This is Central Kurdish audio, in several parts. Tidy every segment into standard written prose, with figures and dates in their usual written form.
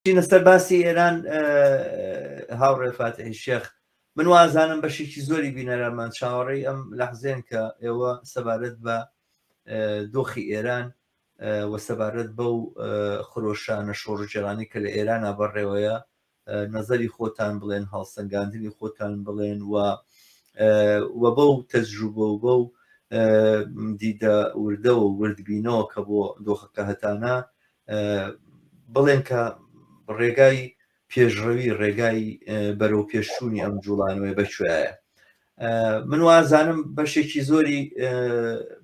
چینە سەر باسی ئێران هاوڕێ فاتحی شێخ من وازانم بەشێکی زۆری بینەرانمان چاوەڕێی ئەم لەحزێن کە ئێوە سەبارەت بە دۆخی ئێران وە سەبارەت بەو خرۆشانە شۆڕجێرانی کە لە ئێرانە بەڕێوەیە نەزەری خۆتان بڵێن هەڵسەنگاندنی خۆتان بڵێن و بەو تەجروبە و بەو دیدە وردەوە وردبینەوە کە بۆ دۆخەکە هەتانە بڵێن کە ڕێگای پێشڕەوی ڕێگای بەرەو پێشچوونی ئەم جوڵانەوەی بەکوێیە من وازانم بەشێکی زۆری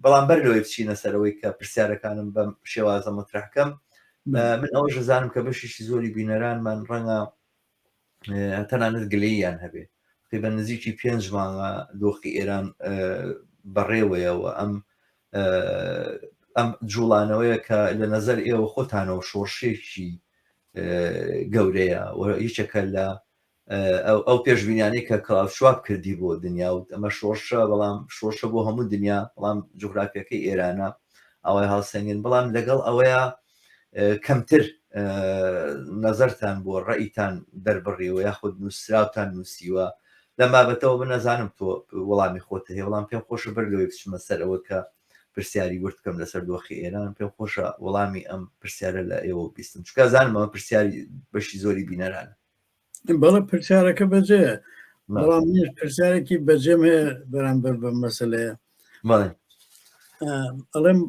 بەڵام بەر لەوەی بچینە سەرەوەی کە پرسیارەکانم بەم شێوازە مەترحکەم من ئەوەش دەزانم کە بەشێکی زۆری بینەرانمان ڕەنگە تەنانەت گلەییان هەبێ بە نزیکی 5 مانگە دۆخی ئێران بەڕێوەیەوە ئەم جوڵانەوەیە کە لە نەزەر ئێوە خۆتانەوە شۆڕشێکی گەورەیە هیچەکە لە ئەو پێشبینیانەی کە کڵاوشواب کردی بۆ دنیا و ئەمە شۆڕشە بەڵام شۆڕشە بۆ هەموو دنیا بەڵام جوغرافیەکەی ئێرانە ئەوەی هەڵسەنگین بەڵام لەگەڵ ئەوەیە کەمتر نەزەرتان بۆ ڕەئیتان دەربڕیەوە یاخود نووسراوتان نووسیوە لەم بابەتەوە بنەزانم تۆ وەڵامی خۆتە هەیە بەڵام پێم خۆشە بەر لەوەی بچمە سەرەوە کە پرسیاری ورد بکەم لەسەر دۆخی ئێران پێم خۆشە وەڵامی ئەم پرسیارە لە ئێوە بیستم چکە زانم ئەمە پرسیاری بەشی زۆری بینەرانە بەڵە پرسیارەکە بەجێە بەڵام پرسیارێکی بەجێم هەیە بەرامبەر بە مەسەلەیە ئەڵێم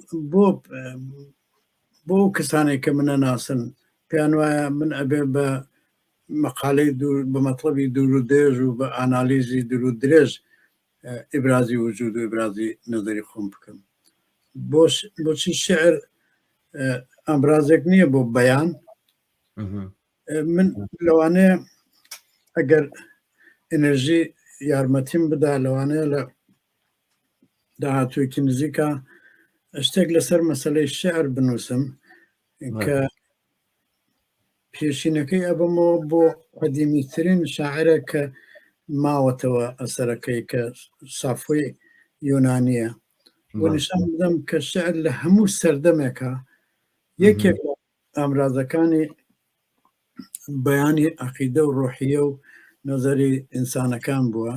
بۆ کەسانێک کە منە ناسن پێیان وایە من ئەبێ بە مەقالەی بە مەطلبی دوور و درێژ و بە ئانالیزی دوور و درێژ ئیبرازی وجود و ئیبرازی نەزەری خۆم بکەم بۆچی شعر ئەمرازێک نییە بۆ بەیان من لەوانەیە ئەگەر ئەنەرژی یارمەتیم بدا لەوانەیە لە داهاتوویەکی نزیکە شتێک لەسەر مەسەلەی شعر بنووسم کە پێشینەکەی ئەبمەوە بۆ قەدیمیترین شاعرە کە ماوەتەوە ئەسەرەکەی کە سافۆی یۆنانیە بۆ نیشان بدەم کە شعر لە هەموو سەردەمێکە یەکێک ئامرازەکانی بەیانی عەقیدە و ڕۆحیە و نەزەری ئینسانەکان بووە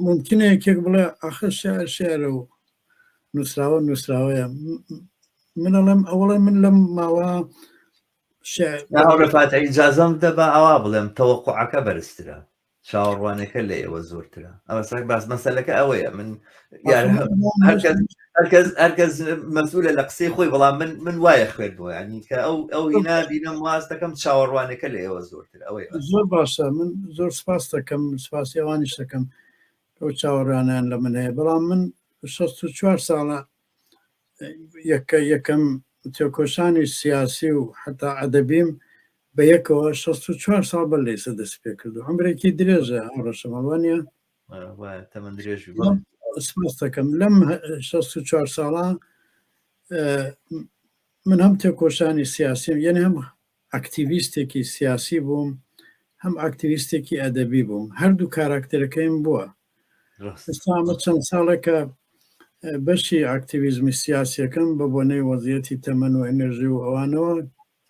ممکنە یەکێک بڵێ ئاخر شعرە و نووسراوەیە من ئەڵێم ئەوڵێ من لەم ماوە ڕفات ئیجازەم دە بە ئەوا بڵێم تەوەقوعەکە بەرزترە چاوەڕوانەکە لە ئێوە زۆرترە ئەوە سەر باس مەسەلەکە ئەوەیە من هەرکەس مەسئولە لە قسەی خۆی بەڵام من وایە خوێردبووە ینی کە ئەو هینا بینم واز دەکەم چاوەڕوانەکە لە ئێوە زۆرتر ئەوەی زۆر باشە من زۆر سپاس دەکەم سپاسی ئەوانیش دەکەم ئەو چاوەڕوانیان لە من هەیە بەڵام من 64 ساڵە یەکەم تێکۆشانی سیاسی و حتا ئەدەبیم بە یەکەوە 64 ساڵ بە لەیسە دەست پێ کردو ئەمرێکی درێژە ئەم ڕەشەمەڵوانە تەمەن درێژی سپاس دەکەم لەم 64 ساڵە من هەم تێکۆشانی سیاسیم یعنی هەم ئەکتیڤیستێکی سیاسی بووم هەم ئەکتیڤیستێکی ئەدەبی بووم هەردوو کاراکتەرەکەیم بووە ئێستا ئەمە چەند ساڵێکە بەشی ئاکتیڤیزمی سیاسیەکەم بە بۆنەی وەزیەتی تەمەن و ئەنرژی و ئەوانەوە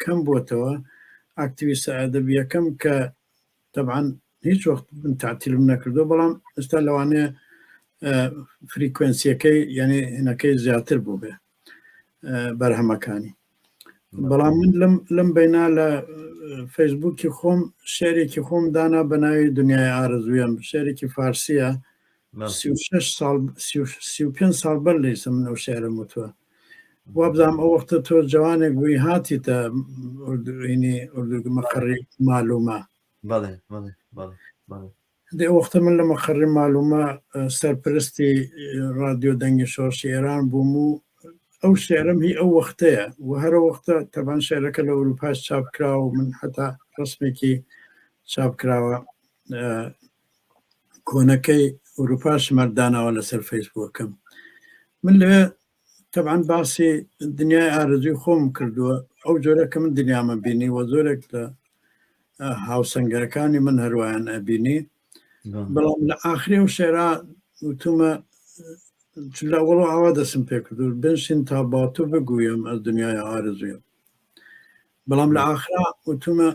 کەم بووتەوە ئاکتیڤیستە ئەدەبیەکەم کە طبعاً هیچ وەخت من تعتیلم نەکردو بەڵام ئێستا لەوانەیە فریکوێنسیەکەی یعنی هینەکەی زیاتر بوو بێ بەرهەمەکانی بەڵام من لەم بەینا لە فەیسبووکی خۆم شعرێکی خۆم دانا بە ناوی دنیای ئارەزوویەم شعرێکی فارسیە 35 ساڵ بەر لەیسە من ئەو شعرم وتووە وابزانم ئەو وەختە تۆ جوانێک بووی هاتیتە مەقڕی مالومە ئەو وەختە من لە مەقڕی مالومە سەرپرستی رادیۆ دەنگی شۆرشی ئێران بووم و ئەو شعرم هی ئەو وەختەیە و هەرە وەختە تەبان شعرەکە لە ئەوروپاش چاپکراوە و من حتا ڕسمێکی چاپکراوە کۆنەکەی ئەوروپاش مەردانەوە لەسەر فەیسبووکەم من لەوێ طبعاً باسی دنیای ئارەزوی خۆم کردووە ئەو جۆرە کە من دنیامە بینی و زۆرێک لە هاوسەنگەرەکانی من هەروایان ئەبینی بەڵام لە ئاخری و شێرا وتومە لە وەڵۆ ئاوا دەسم پێ کردو بنشین تا باتۆ بگویم ئەس دنیای ئارەزویم بەڵام لە ئاخرا وتمە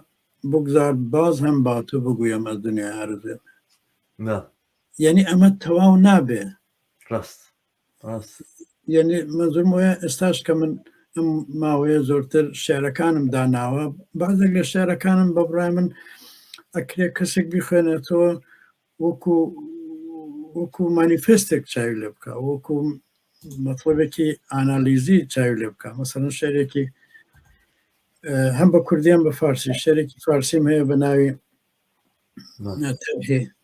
بگذار باز هەم باتوو بگویم ئە دنیا ئارزێ یعنی ئەمە تەواو نابێ ڕاست یعنی منزوم وایە ئێستاش کە من ئەم ماوەیە زۆرتر شێعرەکانم داناوە بازێک لە شێعرەکانم بە بڕای من ئەکرێ کەسێک بیخوێنێتەوە وەکو مانیفستێک چاوی لێ بکە وەکو مەطلبێکی ئانالیزی چاوی لێ بکە مەسەڵەن شێعرێکی هەم بە کوردیان بە فارسی شێعرێکی فارسیم هەیە بە ناوی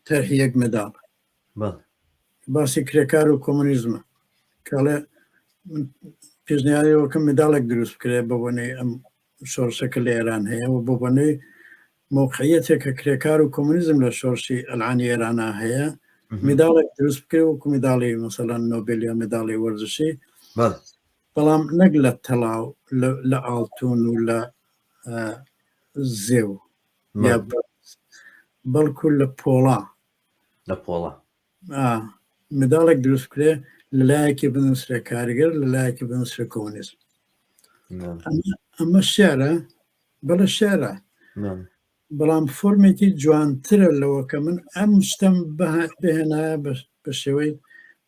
تەرهی یەک منداڵ باسی کرێکار و کۆمونیزمە کاڵێ پێشنیاریەوەکەم منداڵێک دروست بکرێ بە بۆنەی ئەم شۆڕشەکە لە ئێران هەیە و بە بۆنەی موقعیتێک کە کرێکار و کۆمونیزم لە شۆڕشی ئەلعانی ئێرانە هەیە منداڵێک دروست بکرێ وەکو منداڵی مەسەڵەن نۆبێل یا منداڵی وەرزشی بەڵام نەک لە تەڵاو لە ئاڵتون و لە زێو یا بەڵکو لە پۆڵا منداڵێک دروست بکرێ لەلایەکی بنووسرە کاریگەر لەلایەکی بنووسرە کۆمونیزم ئەمە شێعرە بەڵە شێعرە بەڵام فۆرمێکی جوانترە لەوە کە من ئەم شتم بهێنایە بە شێوەی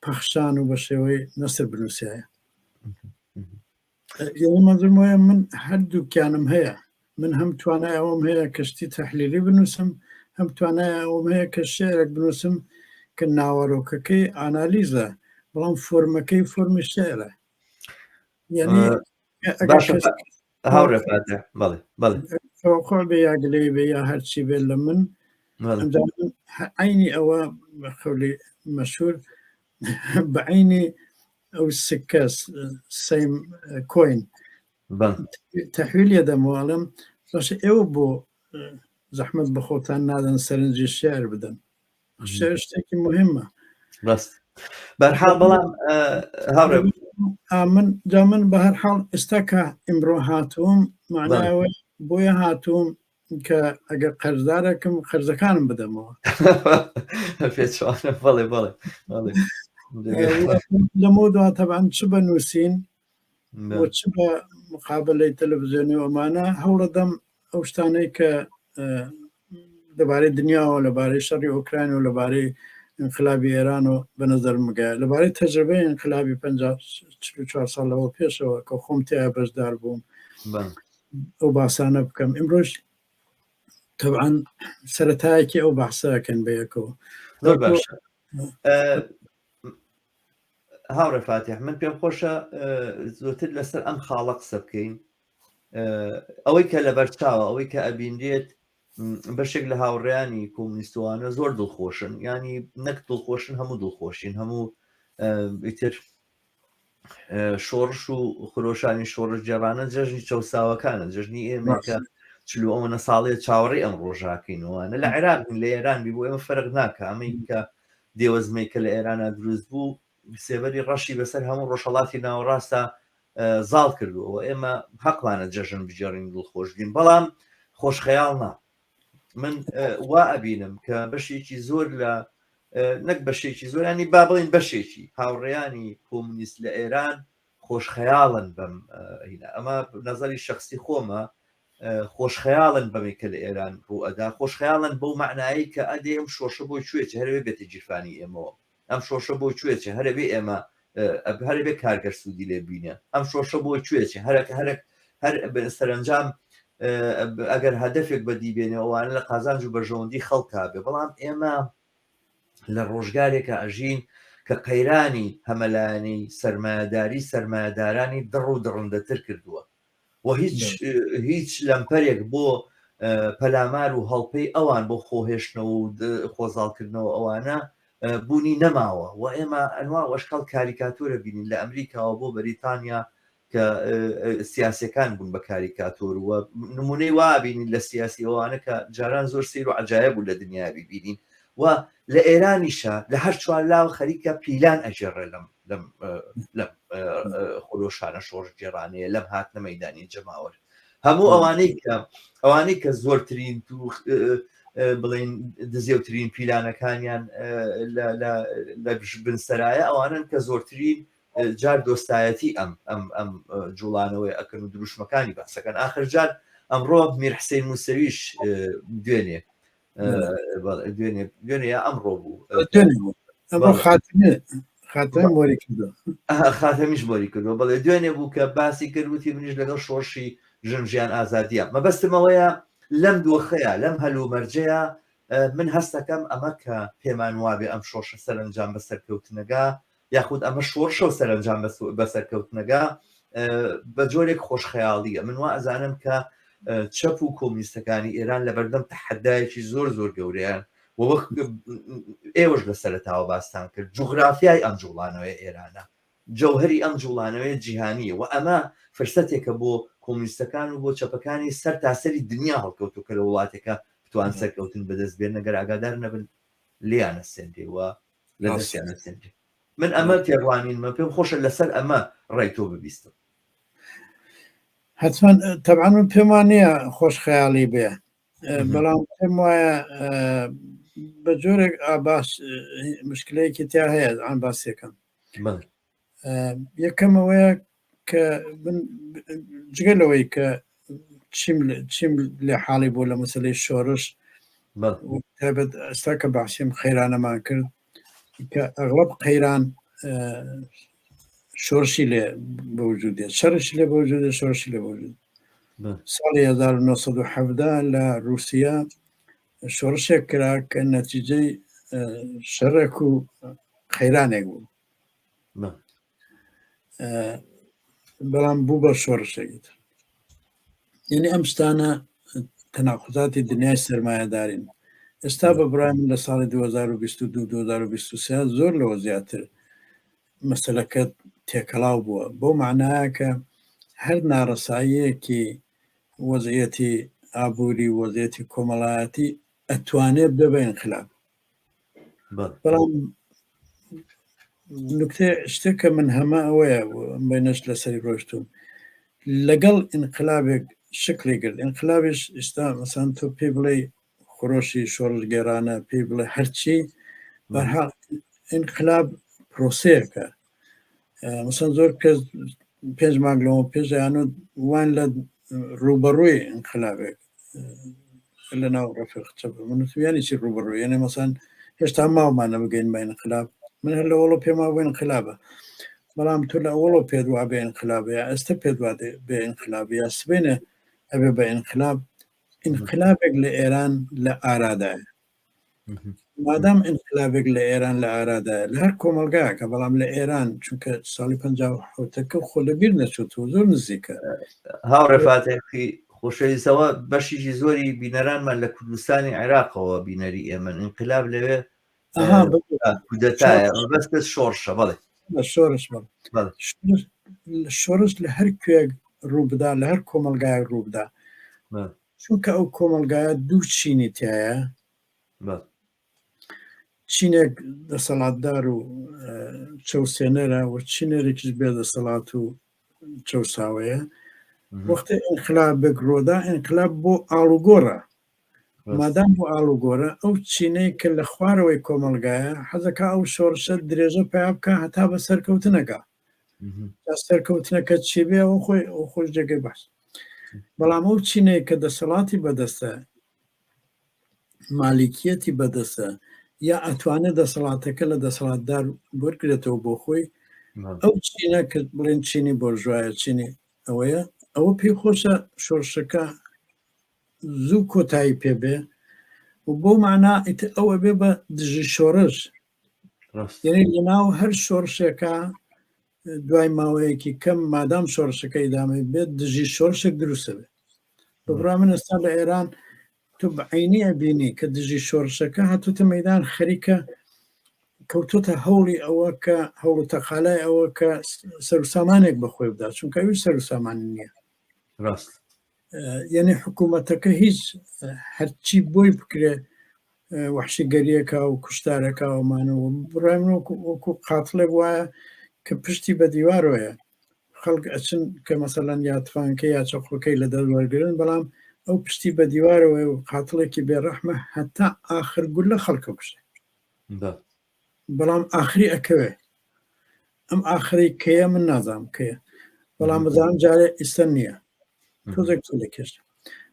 پەخشان و بە شێوەی نەسر بنووسایە منزوم وایە من هەردووکیانم هەیە من هەم توانای ئەوم هەیە کەشتی تەحلیلی بنووسم هەم توانای ئەوم هەیە کە شێعرێک بنووسم کە ناوەڕۆکەکەی ئانالیزە بەڵام فۆرمەکەی فۆرمی شێعرە یعنی خۆ بێ یاگلەی بێ یا هەرچی بێت لە من عینی ئەوە خەولی مەشهور بە عینی ئەو سکە سەیم کۆین تەحویلیە دەمواڵم باشە ئێوە بۆ زەحمەت بە خۆتان نادەن سەرنجی شێعر بدەن شێعر شتێکی مهمە بەرحاڵ بەڵام من بە هەر حاڵ ئێستا کە ئیمڕۆ هاتووم معناوە بۆیە هاتووم کە ئەگەر قەرزدارێکم قەرزەکانم بدەمەوە لەمە دوا تەبان چ بە نووسین چ بە مقابلەی تەلەڤیزیۆنی ئەمانە هەوڵەدەم ئەو شتانەی کە لەبارەی دنیاوە لەبارەی شەڕی ئۆکراین و لەبارەی انقلابی ئێران و بەنەزەر مگایە لەبارەی تەجربەی انقلابی 54 ساڵەوە پێشەوە کە خۆم تیا بەشدار بووم ئەو باسانە بکەم ئمڕۆژ طبعاً سەرەتایەکی ئەو بەحسەکەن بەیەکەوە هاوڕێ فاتح من پێم خۆشە زۆرتر لەسەر ئەم خاڵە قسە بکەین ئەوەی کە لە بەرچاوە ئەوەی کە ئەبینرێت بەشێک لە هاوڕێیانی کۆمونیستوانە زۆر دڵخۆشن ینی نەک دڵخۆشن هەموو دڵخۆشین هەموو ئیتر شۆڕش و خرۆشانی شۆڕش جێڕانە جەژنی چەساوەکانە جژنی ئێمە کە چلو ئەوەنە ساڵێت چاوەڕێ ئەم ڕۆژاکەینەوەوانە لە عێراق لە ئێرانبی بۆ ئێمە فەرق ناکە ئەمەی کە دێوەزمەی کە لە ئێرانە دروست بوو سێبەری ڕەشی بەسەر هەموو ڕۆژهەڵاتی ناوەڕاستە زاڵ کردوەوە ئێمە حەقمانە جەژن بجێڕین دڵخۆش بین بەڵام خۆشخەیاڵ نا من وا ئەبینم کە بەشێکی زۆر لە نەک بەشێکی زۆر ینی با بڵین بەشێکی هاوڕێیانی کۆمونیست لە ئێران خۆشخەیاڵن بەم ئەمە نەزەری شخصی خۆمە خۆشخەیاڵن بەمێک کە لە ئێران ڕوو ئەدا خۆشخەیاڵن بەو معنایی کە ئەدێ ئەم شۆشە بۆی کوێچە هەرێ بێتە جیرفانی ئێمەوە ئەم شۆشە بۆ کوێچە هەرەبێ ئێمە هەرێ کارگەر سوودی لێ بینە ئەم شۆشە بۆ کوێچە هەر سەرنجام ئەگەر هەدەفێک بەدیبێنێ ئەوانە لە قازانج و بەژەوەندی خەڵکا بێ بەڵام ئێمە لە ڕۆژگارێکە ئەژین کە قەیرانی هەمەلایەنی سەرمایهداری سەرمایهدارانی دڕ و دڕندەتر کردووە و هیچ لەمپەرێک بۆ پەلامار و هەڵپەی ئەوان بۆ خۆهێشتنەوە و خۆزاڵکردنەوە ئەوانە بوونی نەماوە و ئێمە ئەنوا وەشکەڵ کاریکاتۆرە بینین لە ئەمریکاوە بۆ بەریتانیا کە سیاسەکان بوون بە کاریکاتۆر وە نمونەی وابینین لە سیاسی ئەوانە کە جاران زۆر سیر و عجایب بوو لە دنیا ببینین و لە ئێرانیشە لە هەر چوار لاو خەریکە پیلان ئەژێڕێ لەم خۆلۆشانە شۆڕ جێڕانەیە لەم هاتنە مەیدانی جەماوەر هەموو ئەوانەی کە زۆرترین بڵین دزێوترین پیلانەکانیان لە بنسەرایە ئەوانن کە زۆرترین جار دۆستایەتی ئەم جوڵانەوەی ئەکەن و دروشمەکانی باسەکەن ئاخر جار ئەمڕۆ میر حسین موسەویش دوێنێ ئەمڕۆ بوو ئەمڕۆ خاتمە مۆری کردو خاتەمیش مۆری کردو بەڵێ دوێنێ بوو کە باسی کردوتی منیش لەگەڵ شۆڕشی ژنجیان ئازادیە مەبەستمەوەیە لەم دۆخەیە لەم هەلومەرجەیە من هەستەکەم ئەمە کە پێمان وابێ ئەم شۆڕشە سەرنجام بەسەرکەوتنەگا یاخود ئەمە شۆڕشە و سەرنجام بەسەرکەوتنەگا بە جۆرێک خۆشخەیاڵیە من وا ئەزانم کە چەپ و کۆمونیستەکانی ئێران لە بەردەم تەحەدایەکی زۆر گەورەیان وەک ئێوەش لە سەرەتاوە باستان کرد جوغرافیای ئەم جوڵانەوەی ئێرانە جەوهری ئەم جوڵانەوەی جیهانیە و ئەمە فرسەتێکە بۆ کۆمونیستەکان و بۆ چەپەکانی سەر تاسەری دنیا هەڵکەوتو کە لە وڵاتێکە بتوان سەرکەوتن بەدەست بێن نەگەر ئاگادار نەبن لیانە سێندێوە لە دەستیانە سێندێ من ئەمە تێڕوانینمە پێم خۆشە لەسەر ئەمە ڕێیتۆ ببیستم حتما طبعا من پێم وانە خۆش خەیاڵی بێ بەڵام پێم وایە بە جۆرێک ئاباس مشکلەیەکی تیا هەیە ئەم باسیەکەم یەکەمەوەیە کە جگەلەوەی کە چیم لێ حاڵی بۆ لە مەسەلەی شۆڕش تایبەت ئێستا کە باسیم خەیرانەمان کرد کە ئەغڵب قەیران شۆڕشی لێ بەوجودێت شەڕشی لێ بەوجودێت شۆڕشی لێ بەوجود ساڵی 1970 لە رووسیا شۆڕشێک کرا کە نەتیجەی شەڕێک و خەیرانێک بوو بەڵام بوو بە شۆڕشێکی تر یعنی ئەم شتانە تەناقوزاتی دنیای سەرمایەدارین ئێستا بە برای من لە ساڵی 2022-2023 زۆر لەوە زیاتر مەسەلەکە تێکەڵاو بووە بۆ معنایە کە هەر ناڕەساییەکی وەزعیەتی ئابووری وەزعیەتی کۆمەڵایەتی ئەتوانێت بێ بە ئینقلاب بەڵام نکتە شتێکە من هەمە ئەوەیە بینەش لەسەری ڕۆشتوم لەگەڵ ئینقلابێک شکلی کرد ئینقلابش ئێستا مەسەن تۆ پێ بڵێ خۆشی شۆڕژگێرانە پێ بڵێ هەرچی بەرها ئینقلاب پرۆسەیەکە مەسەن زۆر کەس 5 مانگ لەوە پێشیانە وان لە ڕوبەڕووی ئینقلابێک لە ناو ڕەفیق منوتیانی چی ڕوبەڕووی یعنی مەسەن هێشتا ماومانە بگەین بە ئینقلاب من هەر لە وەڵۆ پێما بۆ ئینقلابە بەڵام تۆ لە ئەوڵۆ پێدوا بێ ئینقلابە یا ئێستا پێدوا بێ ئینقلاب یا سبێنە ئەبێ بە ئینقلاب ئینقلابێک لە ئێران لە ئارادایە مادام ئینقلابێک لە ئێران لە ئارادایە لە هەر کۆمەلگایەکە بەڵام لە ئێران چونکە ساڵی 57ەکە خۆ لە بیر نەچوت و زۆر نزیکە هاوڕێفاتێکی خۆشەویستەوە بەشیشی زۆری بینەرانمان لە کوردستانی عێراقەوە بینەری ئێمە ئینقلاب لەوێ کودەتایە بەستە شۆڕشە بەڵێ شۆڕش لە هەر کوێک ڕوو بدا لە هەر کۆمەلگای ڕوو بدا چونکە ئەو کۆمەلگایە دوو چینی تایە چینێک دەسەڵاتدار و چەوسێنەرە و چینێرێکیش بێ دەسەڵات و چەوساوەیە وەختە ئینقلابێک ڕۆدا ئینقلاب بۆ ئاڵوگۆڕە مادام بۆ ئاڵوگۆرە ئەو چینەی کە لە خوارەوەی کۆمەلگایە حەزەکە ئەو شۆڕشە درێژە پیا بکە هەتا بە سەرکەوتنەکە سەرکەوتنەکە چی بێ ئەو خۆی ئەو خۆش جێگەی باش بەڵام ئەو چینەی کە دەسەڵاتی بەدەستە مالیکیەتی بەدەستە یا ئەتوانێت دەسەڵاتەکە لە دەسەڵاتدار وەرگێتەوە بۆ خۆی ئەو چینە کە بڵێن چینی بۆرژوایە چینی ئەوەیە ئەوە پێی خۆشە شۆڕشەکە زوو کۆتایی پێبێ و بۆ معنا ئەوە بێ بە دژی شۆڕش یعنی لەناو هەر شۆڕشێکە دوای ماوەیەکی کەم مادام شۆڕشەکە ئیدامەی بێت دژی شۆڕشێک دروستە بێت بەڕا من ئێستا لە ئێران تۆ بە عینی ئەبینی کە دژی شۆڕشەکە هاتوتە مەیدان خەریکە کەوتۆتە هەوڵی ئەوە کە هەوڵ و تەقالای ئەوە کە سەرسامانێک بەخۆی بدا چونکە ئەوی سەرسامان نییە ڕاست یعنی حکوومەتەکە هیچ هەرچی بۆی بکرێ وحشی گەریەکە و کوشتارەکە ئەومانەوە بڕای من وەکو قاتڵێک وایە کە پشتی بە دیوارۆیە خەڵک ئەچن کە مەسەلەن یاتفانکە یا چەقڵەکەی لە دەروەرگرن بەڵام ئەو پشتی بە دیوارەوەی و قاتڵێکی بێڕەحمە هەتا ئاخر گول لە خەڵکە بشێ بەڵام ئاخری ئەکەوێ ئەم ئاخری کەیە من نازام کەیە بەڵام بزانم جارێ ئیسە نییە تۆزێک تۆ لە کێشە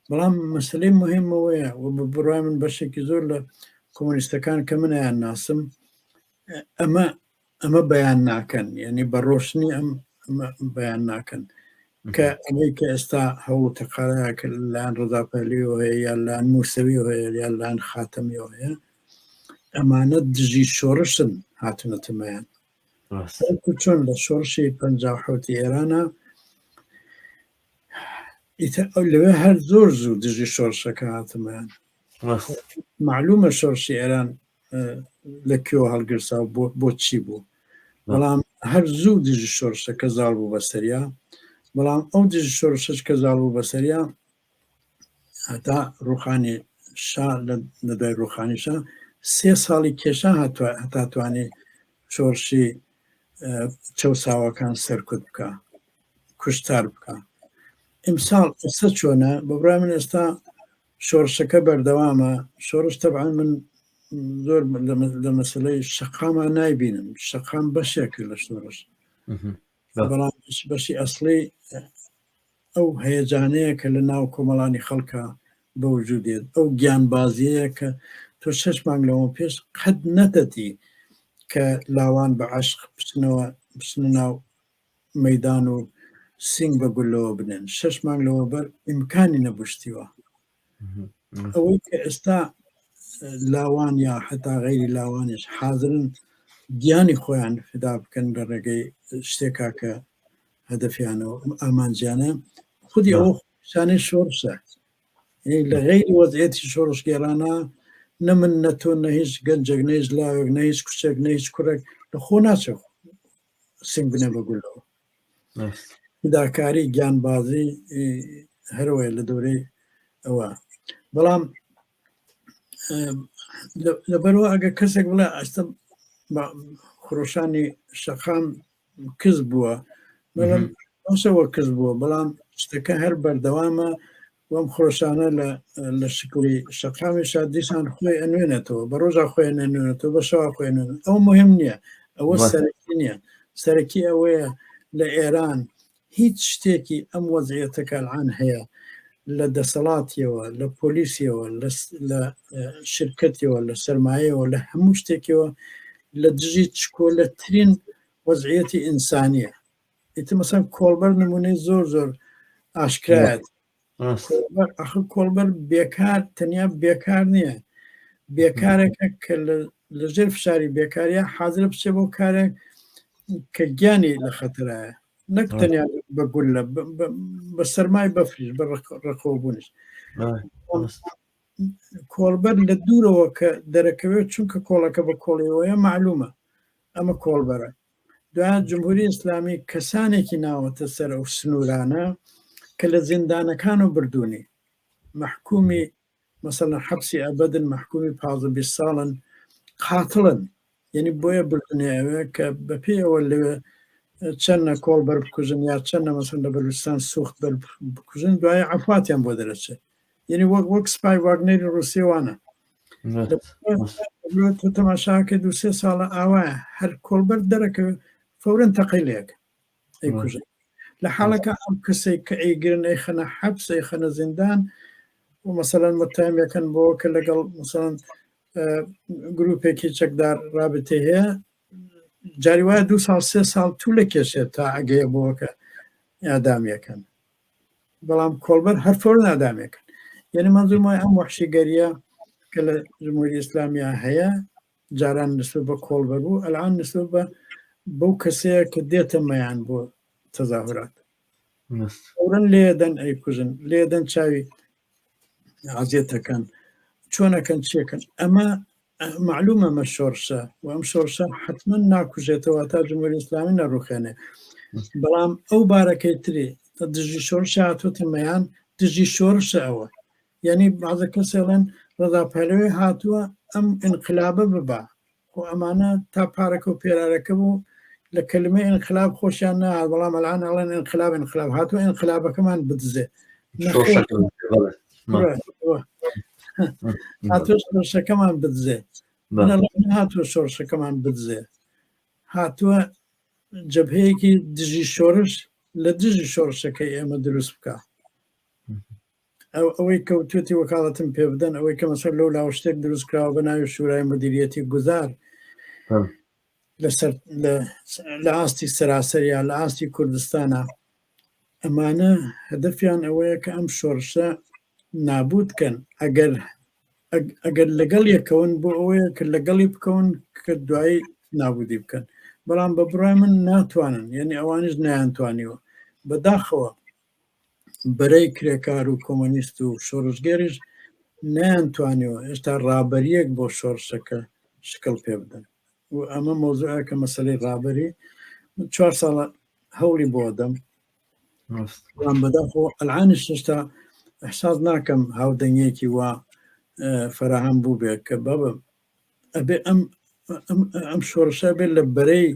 بەڵام مەسلەی مهمەوەیە و بڕای من بەشێکی زۆر لە کۆمۆنیستەکان کە منیان ناسم ئەمە بەیان ناکەن، یعنی بە ڕۆشنی ئەمە بەیان ناکەن کە ئەمەی کە ئێستا هەوڵ تەقارەیە کە لایەن ڕەزاپەرلیەوە هەیە یا لایەن موسەویەوە هەیە یا لایەن خاتەمیەوە هەیە، ئەمانە دژی شۆڕشن هاتونەتەمایان چۆن لە شۆڕشی 57 ئێرانە لەوێ هەر زۆر زوو دژی شۆڕشەکە هاتمایان. معلومە شۆڕشی ئێران لەکوێوە هەڵگرسا بۆ چی بوو، بەڵام هەر زوو دژی شۆڕشەکە زاڵ بوو بەسەریا، بەڵام ئەو دژی شۆڕشەش کە زاڵ بوو بەسەریا هەتا ڕوخانی شا لە دوای ڕوخانیشا 3 ساڵی کێشا هەتاتوانێ شۆڕشی چەساوەکان سەرکوت بکە، کوشتار بکە. ئیمساڵ ئێستا چۆنە بەبرای من ئێستا شۆڕشەکە بەردەوامە. شۆڕش تەبعاً من زۆر لە مەسلەی شەقامان نایبینم، شەقام بەشێکی لە شۆڕش، بەڵام بەشی ئەسڵی ئەو هەیەجانەیە کە لە ناو کۆمەڵانی خەڵکە بەوجود دێت، ئەو گیانبازیەیە کە تۆ 6 مانگ لەوە پێش قەت نەدەتی کە لاوان بە عەشق بچنە ناو مەیدان و سنگ بە گولەوە بنێن. 6 مانگ لەوە بەر ئیمکانی نەبوشتیوە. ئەوەی کە ئێستا لاوان یا حتا غەیری لاوانیش حاضرن گیانی خۆیان فدا بکەن لە ڕێگەی شتێکا کە هەدەفیانەوە ئامانجیانە، خودی ئەوە شانەی شۆڕشە. لە غەیری وەزعەتی شۆڕش گێرانە نە من نە تۆ نە هیچ گەنجێک نە هیچ لاوێک نە هیچ کوچێک نە هیچ کوڕێک لە خۆ ناچە سنگ بنێ بە گولەوە. فداکاری گیانبازی هەروەیە لە دەورەی ئەوە. بەڵام لەبەرەوە ئەگە کەسێک بڵێ ئەستا خۆشانی شەقام کز بووە، بەشەوە کز بووە، بەڵام شتەکە هەر بەردەوامە وەم خۆشانە لە شکلی شەقامیشا دیسان خۆی ئەنوێنێتەوە، بە ڕۆژا خۆی نەنوێنێتەوە، بە شەوا خۆی نوێنێت. ئەو مهم نییە، ئەوە سەرەکی نییە. سەرەکی ئەوەیە لە ئێران هیچ شتێکی ئەم وەزعیەتەکە العان هەیە لە دەسەڵاتیەوە، لە پۆلیسیەوە، لە شرکەتیەوە، لە سەرمایەوە، لە هەموو شتێکەوە لە دژی چکۆلەترین وەزعیەتی ئینسانیە. ئیتر مەسەڵەن کۆڵبەر نمونەی زۆر زۆر ئاشکرایەت. کۆڵبەر بێکار تەنیا بێکار نییە، بێکارێکە کە لەژێر فشاری بێکاریە حاضرە بچێ بۆ کارێک کە گیانی لە خەتەرایە، نەک تەنیا بە گولە، بە سەرمای بەفریش، بە ڕقەوبوونش. کۆڵبەر لە دوورەوە کە دەرەکەوێت چونکە کۆڵەکە بە کۆڵیەوەیە معلومە ئەمە کۆڵبەرە. دوایان جمهوری ئیسلامی کەسانێکی ناوەتە سەر ئەو سنوورانە کە لە زیندانەکان و بردوونی محکومی مەسەڵەن حەبسی ئەبەدن، محکومی 15 ساڵن، قاتڵن، یعنی بۆیە بردنیاوێ کە بەپێیەوە لەوێ چەندە کۆڵبەر بکوژن یا چەندە مەسەڵەن لە بەلوچستان سوخت بکوژن، دوای عەفواتیان بۆ دەرەچێت. یعنی وەک سپای واگنەری ڕووسیەوانە. تۆ تەماشاکە 2-3 ساڵە ئاوایە هەر کۆڵبەر دەرەکەوێت فەورەن تەقیلەکە ئەیکوژن. لە حاڵەکە ئەم کەسێک کە ئەیگرن ئەیخەنە حەبس، ئەیخەنە زیندان و مەسەڵەن متهمەکەن بۆ کە لەگەڵ مەسەڵەن گروپێکی چەکدار رابطێ هەیە، جاری وایە 2 ساڵ 3 ساڵ توو لە کێشێت تا ئەگەیە بۆکە ئادامیەکەن، بەڵام کۆڵبەر هەر فەورەن ئادامیەکەن. یعنی منزوم وایە ئەم وەحشیگەریە کە لە جمهوری ئیسلامیە هەیە جاران نسبەت بە کۆڵبەر بوو، ئەلعان نسبەت بەو کەسەیە کە دێتە مەیان بۆ تەظاهرات فەورەن لێدەن ئەیکوژن، لێدەن چاوی عەزیەتەکەن، چۆنەکەن چێکن. ئەمە معلومە ئەمە شۆڕشە و ئەم شۆڕشە حتمما ناکوژێتەوە تا جمهوری ئیسلامی نەڕوخێنێ. بەڵام ئەو بارەکەی تری دژی شۆڕش هاتووەتە مەیان، دژی شۆڕشە ئەوە. یعنی بەعزە کەسێڵێن ڕەزا پەهلەوی هاتووە ئەم ئینقلابە ببا، خۆ ئەمانە تا پارەکە و پێرارەکە بوو لە کلمەی ئینقلاب خۆشیان نەهات، بەڵام ئەلعان ئەڵێن ئینقلاب هاتووە ئینقلابەکەمان بدزێ، هاتووە شۆڕشەکەمان بدزێ، هاتووە شۆڕشەکەمان بدزێ، هاتووە جەبهەیەکی دژی شۆڕش لە دژی شۆڕشەکەی ئێمە دروست بکە. ئەوەی کەوتوێتی وەکاڵەتم پێ بدەن ئەوەی کە مەسەر لەو لاو شتێک دروستکراوە بە ناوی شورای مدیریەتی گوزار لە ئاستی سەراسەریان لە ئاستی کوردستانە ئەمانە هەدەفیان ئەوەیە کە ئەم شۆڕشە نابودکەن ئەگەر لەگەڵ یەکەون بۆ ئەوەیە کە لەگەڵی بکەون کە دوایی نابودی بکەن بەڵام بە بڕای من ناتوانن یعنی ئەوانش نیانتوانیوە بەداخەوە بەرەی کرێکار و کۆمۆنیست و شۆڕژگەریش نیانتوانیەوە هێشتا ڕابەریەک بۆ شۆڕشەکە شکل پێ بدەن و ئەمە مۆزوعە کە مەسەلەی ڕابەری 4 ساڵە هەوڵی بۆ دەم بەداخەوە ئەلعانش هێشتا ئەحساس ناکەم هاودەنگێکی وا فراهەم بوو بێت کە بەبم ئەبێ ئەم شۆڕشە بێت لە بەرەی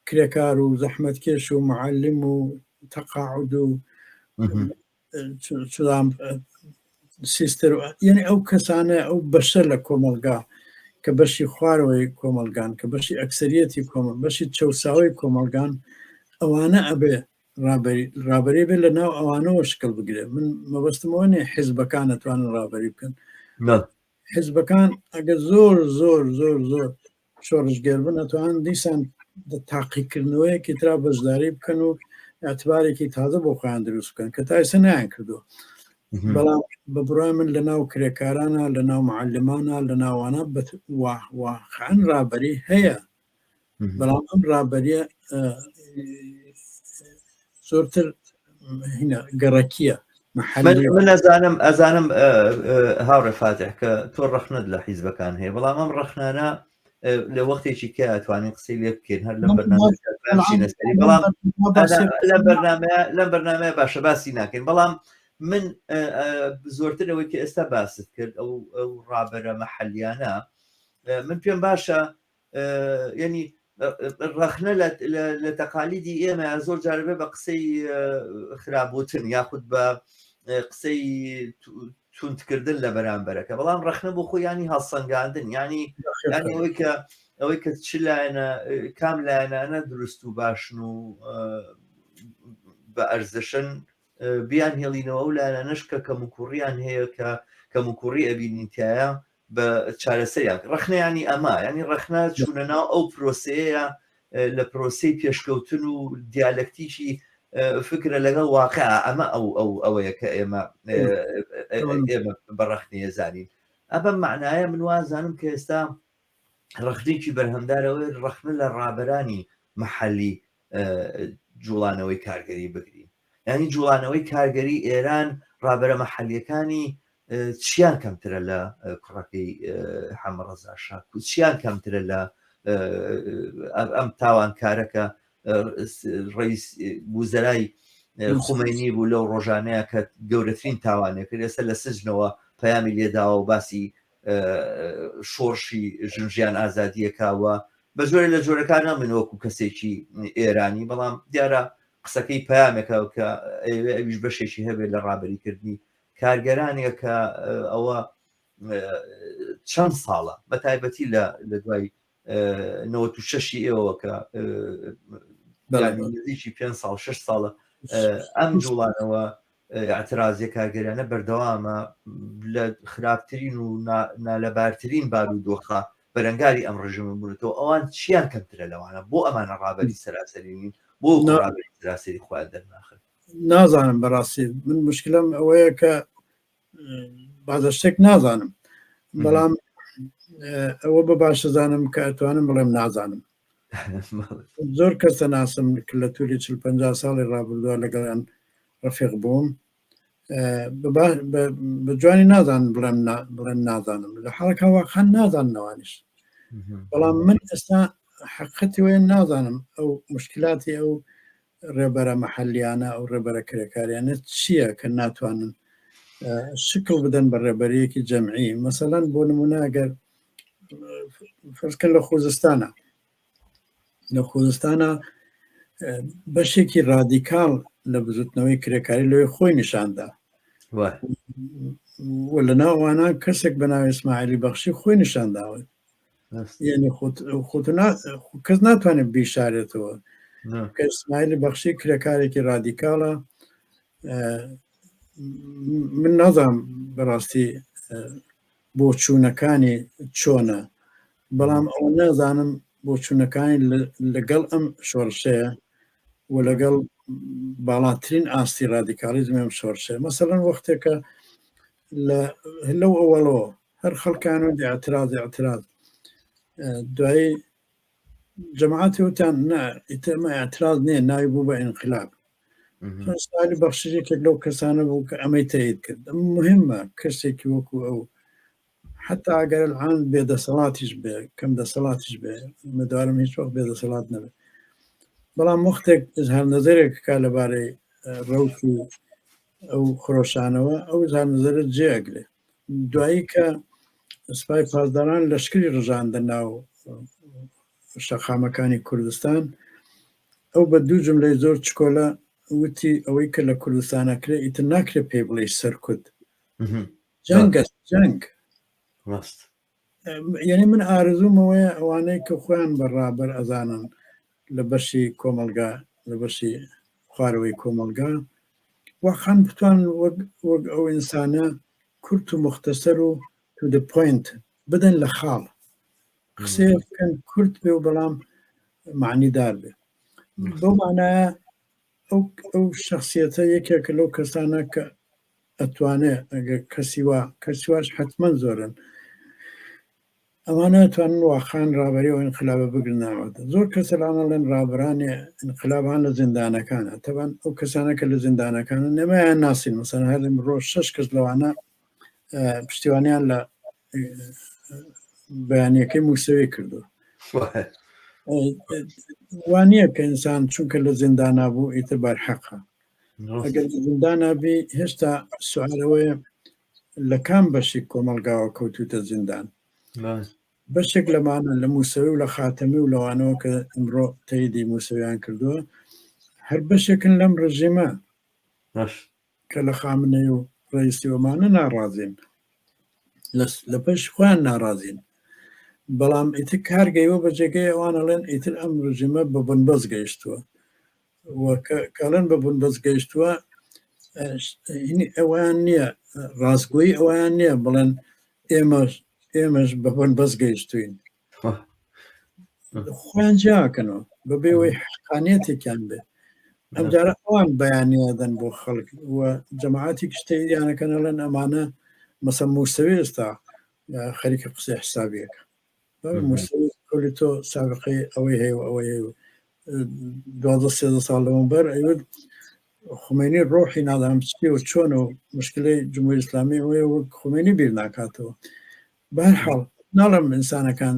کرێکار و زەحمەتکێش و معلم و تەقاعد و سیستر یعنی ئەو کەسانە ئەو بەشە لە کۆمەلگا کە بەشی خوارەوەی کۆمەلگان کە بەشی ئەکسەریەتی کۆمەڵ بەشی چەساوی کۆمەلگان ئەوانە ئەبێ ڕابەری بێت لە ناو ئەوانەوە شکل بگرێ من مەبەستمەوە نێ حیزبەکان نەتوانن ڕابەری بکەن حیزبەکان ئەگەر زۆر زۆر زۆر زۆر شۆڕژگەر بن ئەتوانن دیسان تاقیکردنەوەیەکی ترا بەشداری بکەن و ئەتبارێکی تازە بۆ خۆیان دروست بکەن کە تا ئێستا نایان کردو بەڵام بە بڕای من لە ناو کرێکارانە لە ناو معلمانە لە ناوانە واخان ڕابەری هەیە بەڵام ئەم ڕابەریە زۆرتر گەڕەکیە من ئەزانم هاوڕێ فاتح کە تۆ ڕەخنت لە حیزبەکان هەیە بەڵام ئەم ڕەخنانە لە وەختێکی کە ئەتوانین قسەی لێ بکەین هەر لەم بەرنامەی بەڵام لەم بەرنامەیە باشە باسی ناکەین بەڵام من زۆرتر ئەوەی کە ئێستا باست کرد ئەو ڕابەرە مەحەلیانە من پێم باشە یعنی ڕەخنە لە تەقالیدی ئێمە زۆر جاربێ بە قسەی خرابوتن یاخود بە قسەی توندکردن لە بەرامبەرەکە بەڵام ڕەخنە بۆ خۆیانی هەڵسەنگاندن ینی ئەوەی کە چ لایەنە کام لایەنانە دروست و باشن و بە ئەرزشن بیان هێڵینەوە و لایەنەش کە کەموکوڕیان هەیە کە کەموکوڕی ئەبینیتایە بە چارەسەریان ڕەخنەیانی ئەمە ینی ڕەخنە چوونەناو ئەو پرۆسەیە لە پرۆسەی پێشکەوتن و دیالەکتیکی فکرە لەگەڵ واقع ئەمە ئەوەیە کە ئێمە بەڕەخنەیە زانین ئەبە معنایە من وازانم کە ئێستا ڕەخنێکی بەرهەمدارەوەی ڕەخنە لە ڕابەرانی مەحەلی جوڵانەوەی کارگەری بگرین ینی جوڵانەوەی کارگەری ئێران ڕابەرە مەحەلیەکانی چیان کەمترە لە کوڕەکەی حەمەڕەزا شاکو چیان کەمترە لە ئەم تاوانکارەکە ڕئیس وزەرای خومینی بوو لەو ڕۆژانەیە کە گەورەترین تاوانێک کرد ئێستا لە سجنەوە پەیامی لێداوە و باسی شۆڕشی ژنژیان ئازادیەکەوە بە جۆرە لە جۆرەکان من وەکو کەسێکی ئێرانی بەڵام دیارە قسەکەی پەیامێکە کە ئەویش بەشێکی هەبێت لە ڕابەریکردنی کارگەرانێک کە ئەوە چەند ساڵە بە تایبەتی لە دوای 96 ئێوە کە نزیکی 5 ساڵ 6 ساڵە ئەم جوڵانەوە اعتراضی کارگەرانە بەردەوامە لە خراپترین و نالەبارترین بارودۆخە بەرەنگاری ئەم ڕژمە بوونەوە ئەوان چیان کەمترە لەوانە بۆ ئەمانە ڕابەری سەراسەرین بۆ ڕابەری سەراسەری خوا دەرناخن نازانم بەڕاستی من مشکلم ئەوەیە کە بازە شتێک نازانم بەڵام ئەوە بە باشەزانم کە ئەتوانم بڵێم نازانم زۆر کەسە ناسم لە تووری 40-50 ساڵی ڕابردووە لەگەڵیان ڕەفیق بووم بە جوانی نازانم بڵێم نازانم لە حاڵەکە واقعان نازاننەوانیش بەڵام من ئێستا حقیقەتی وێن نازانم ئەو مشکلاتی ئەو ڕێبەرە مەحەلیانە ئەو ڕێبەرە کرێکاریانە چییە کە ناتوانن شکل بدەن بە ڕێبەرەیەکی جەمعی مەسەلەن بۆ نمونە ئەگەر فەرزکە لە خوزستانە بەشێکی ڕادیکاڵ لە بزوتنەوەی کرێکاری لەوێ خۆی نیشاندا لە ناوانە کەسێک بە ناوی ئیسماعیلی بەخشی خۆی نیشانداوە یعنی کەس ناتوانێت بیشارێتەوە کە ئیسماعیلی بەخشی کرێکارێکی ڕادیکاڵە من نەزانم بەڕاستی بۆ چوونەکانی چۆنە، بەڵام ئەو نازانم بۆ چوونەکانی لەگەڵ ئەم شۆڕشەیە و لەگەڵ باڵاترین ئاستی ڕادیکالیزم ئەم شۆڕشەیە. مەسەڵەن وەختێکە لەو ئەوەڵەوە هەر خەڵکان و اعتراض دوایی جەماعەتی وتیان ئیترمە اعتراض نییە، ناوی بوو بە ئینقلاب. سالی بەخشێکێک لەو کەسانە بوو کە ئەمەی تایید کرد. مهمە کەسێکی وەکو ئەو حتا ئەگەر الان بێدەسەڵاتیش بێ، کەم دەسەڵاتیش بێ، مەدارم هیچ وەخت بێدەسەڵات نەبێت، بەڵام وەختێک ئیزهار نەزەرێک کا لەبارەی ڕەوکی ئەو خۆشانەوە ئەو ئیزهار نەزەرت جێئەگرێ. دوایی کە سوپای پاسداران لەشکری ڕژاندە ناو شەقامەکانی کوردستان، ئەو بە دوو جملەی زۆر چکۆلە وتی ئەوەی کە لە کوردستانەکرێ ئیتر ناکرێت پێ بڵێ سەرکوت، جەنگە جەنگ. یعنی من ئارزوومەوەیە ئەوانەی کە خۆیان بەڕابەر ئەزانن لە بەشی کۆمەلگا، لە بەشی خوارەوەی کۆمەلگا، وەخان بتوان وەک ئەو ئینسانە کورت و مختصر و to the point بدەن لە خاڵ قسێ بکەن کورت بێ و بەڵام معنیدار بێ. بەو معنایە ئەو شخصیەتە یەکێکە لەو کەسانە کە ئەتوانێت ئەگەر کەسیواش حتمما زۆرن ئەوانە توانن واخان ڕابەری و ئینقلابە بگرناوەتە. زۆر کەسەلانەڵێن ڕابرانی ئینقلابان لە زیندانەکانە، تەبەن ئەو کەسانە کە لە زیندانەکانە نەمایان ناسین، مەسەڵەن هەر ڕۆژ 6 کەس لەوانە پشتیوانیان لە بەیانیەکەی موسەوی کردو. وانییە کە ئینسان چونکە لە زیندانا بوو ئیتر بەرحەقە. ئەگەر زیندانا بی هێشتا سوالەوەیە لە کام بەشی کۆمەلگاوە کەوتوتە زیندان. بەشێک لەمانە لە موسەوی و لە خاتەمی و لەوانەوە کە ئەمڕۆ تەیدی موسەویان کردووە، هەر بەشێکن لەم ڕژیمە کە لە خامنەی و ڕئیسی وەمانە ناڕازین، لە پێش خۆیان ناڕازین، بەڵام ئیتر کارگەیوە بە جێگەی ئەوانەڵێن ئیتر ئەم ڕژیمە بە بنبەست گەیشتووە، کەڵێن بە بنبەست گەیشتووە ئەویان نییە، ڕاستگۆیی ئەویان نییە بڵێن ئێمەش بە بنبەست گەیشتوین، خۆیان جیاکەنەوە بەبێەوەی حقانیەتێکیان بێ. ئەم جارە ئەوان بەیانیادەن بۆ خەڵک و جەماعەتی کشتەیانەکەنەڵێن ئەمانە مەسەڵەن موسەوی ئێستا خەریکە قسەی حسابیەکە، موسەوی کۆلی تۆ سابقەی ئەوەی هەیە و ئەوەی هەیە 12 ساڵ لەوەبەر ئەیود خومێنی ڕۆحی نادام چی و چۆن و مشکلەی جمهوری ئیسلامی ئەوەیە وەک خومێنی بیر ناکاتەوە. بەهەرحاڵ ناڵێم ئینسانەکان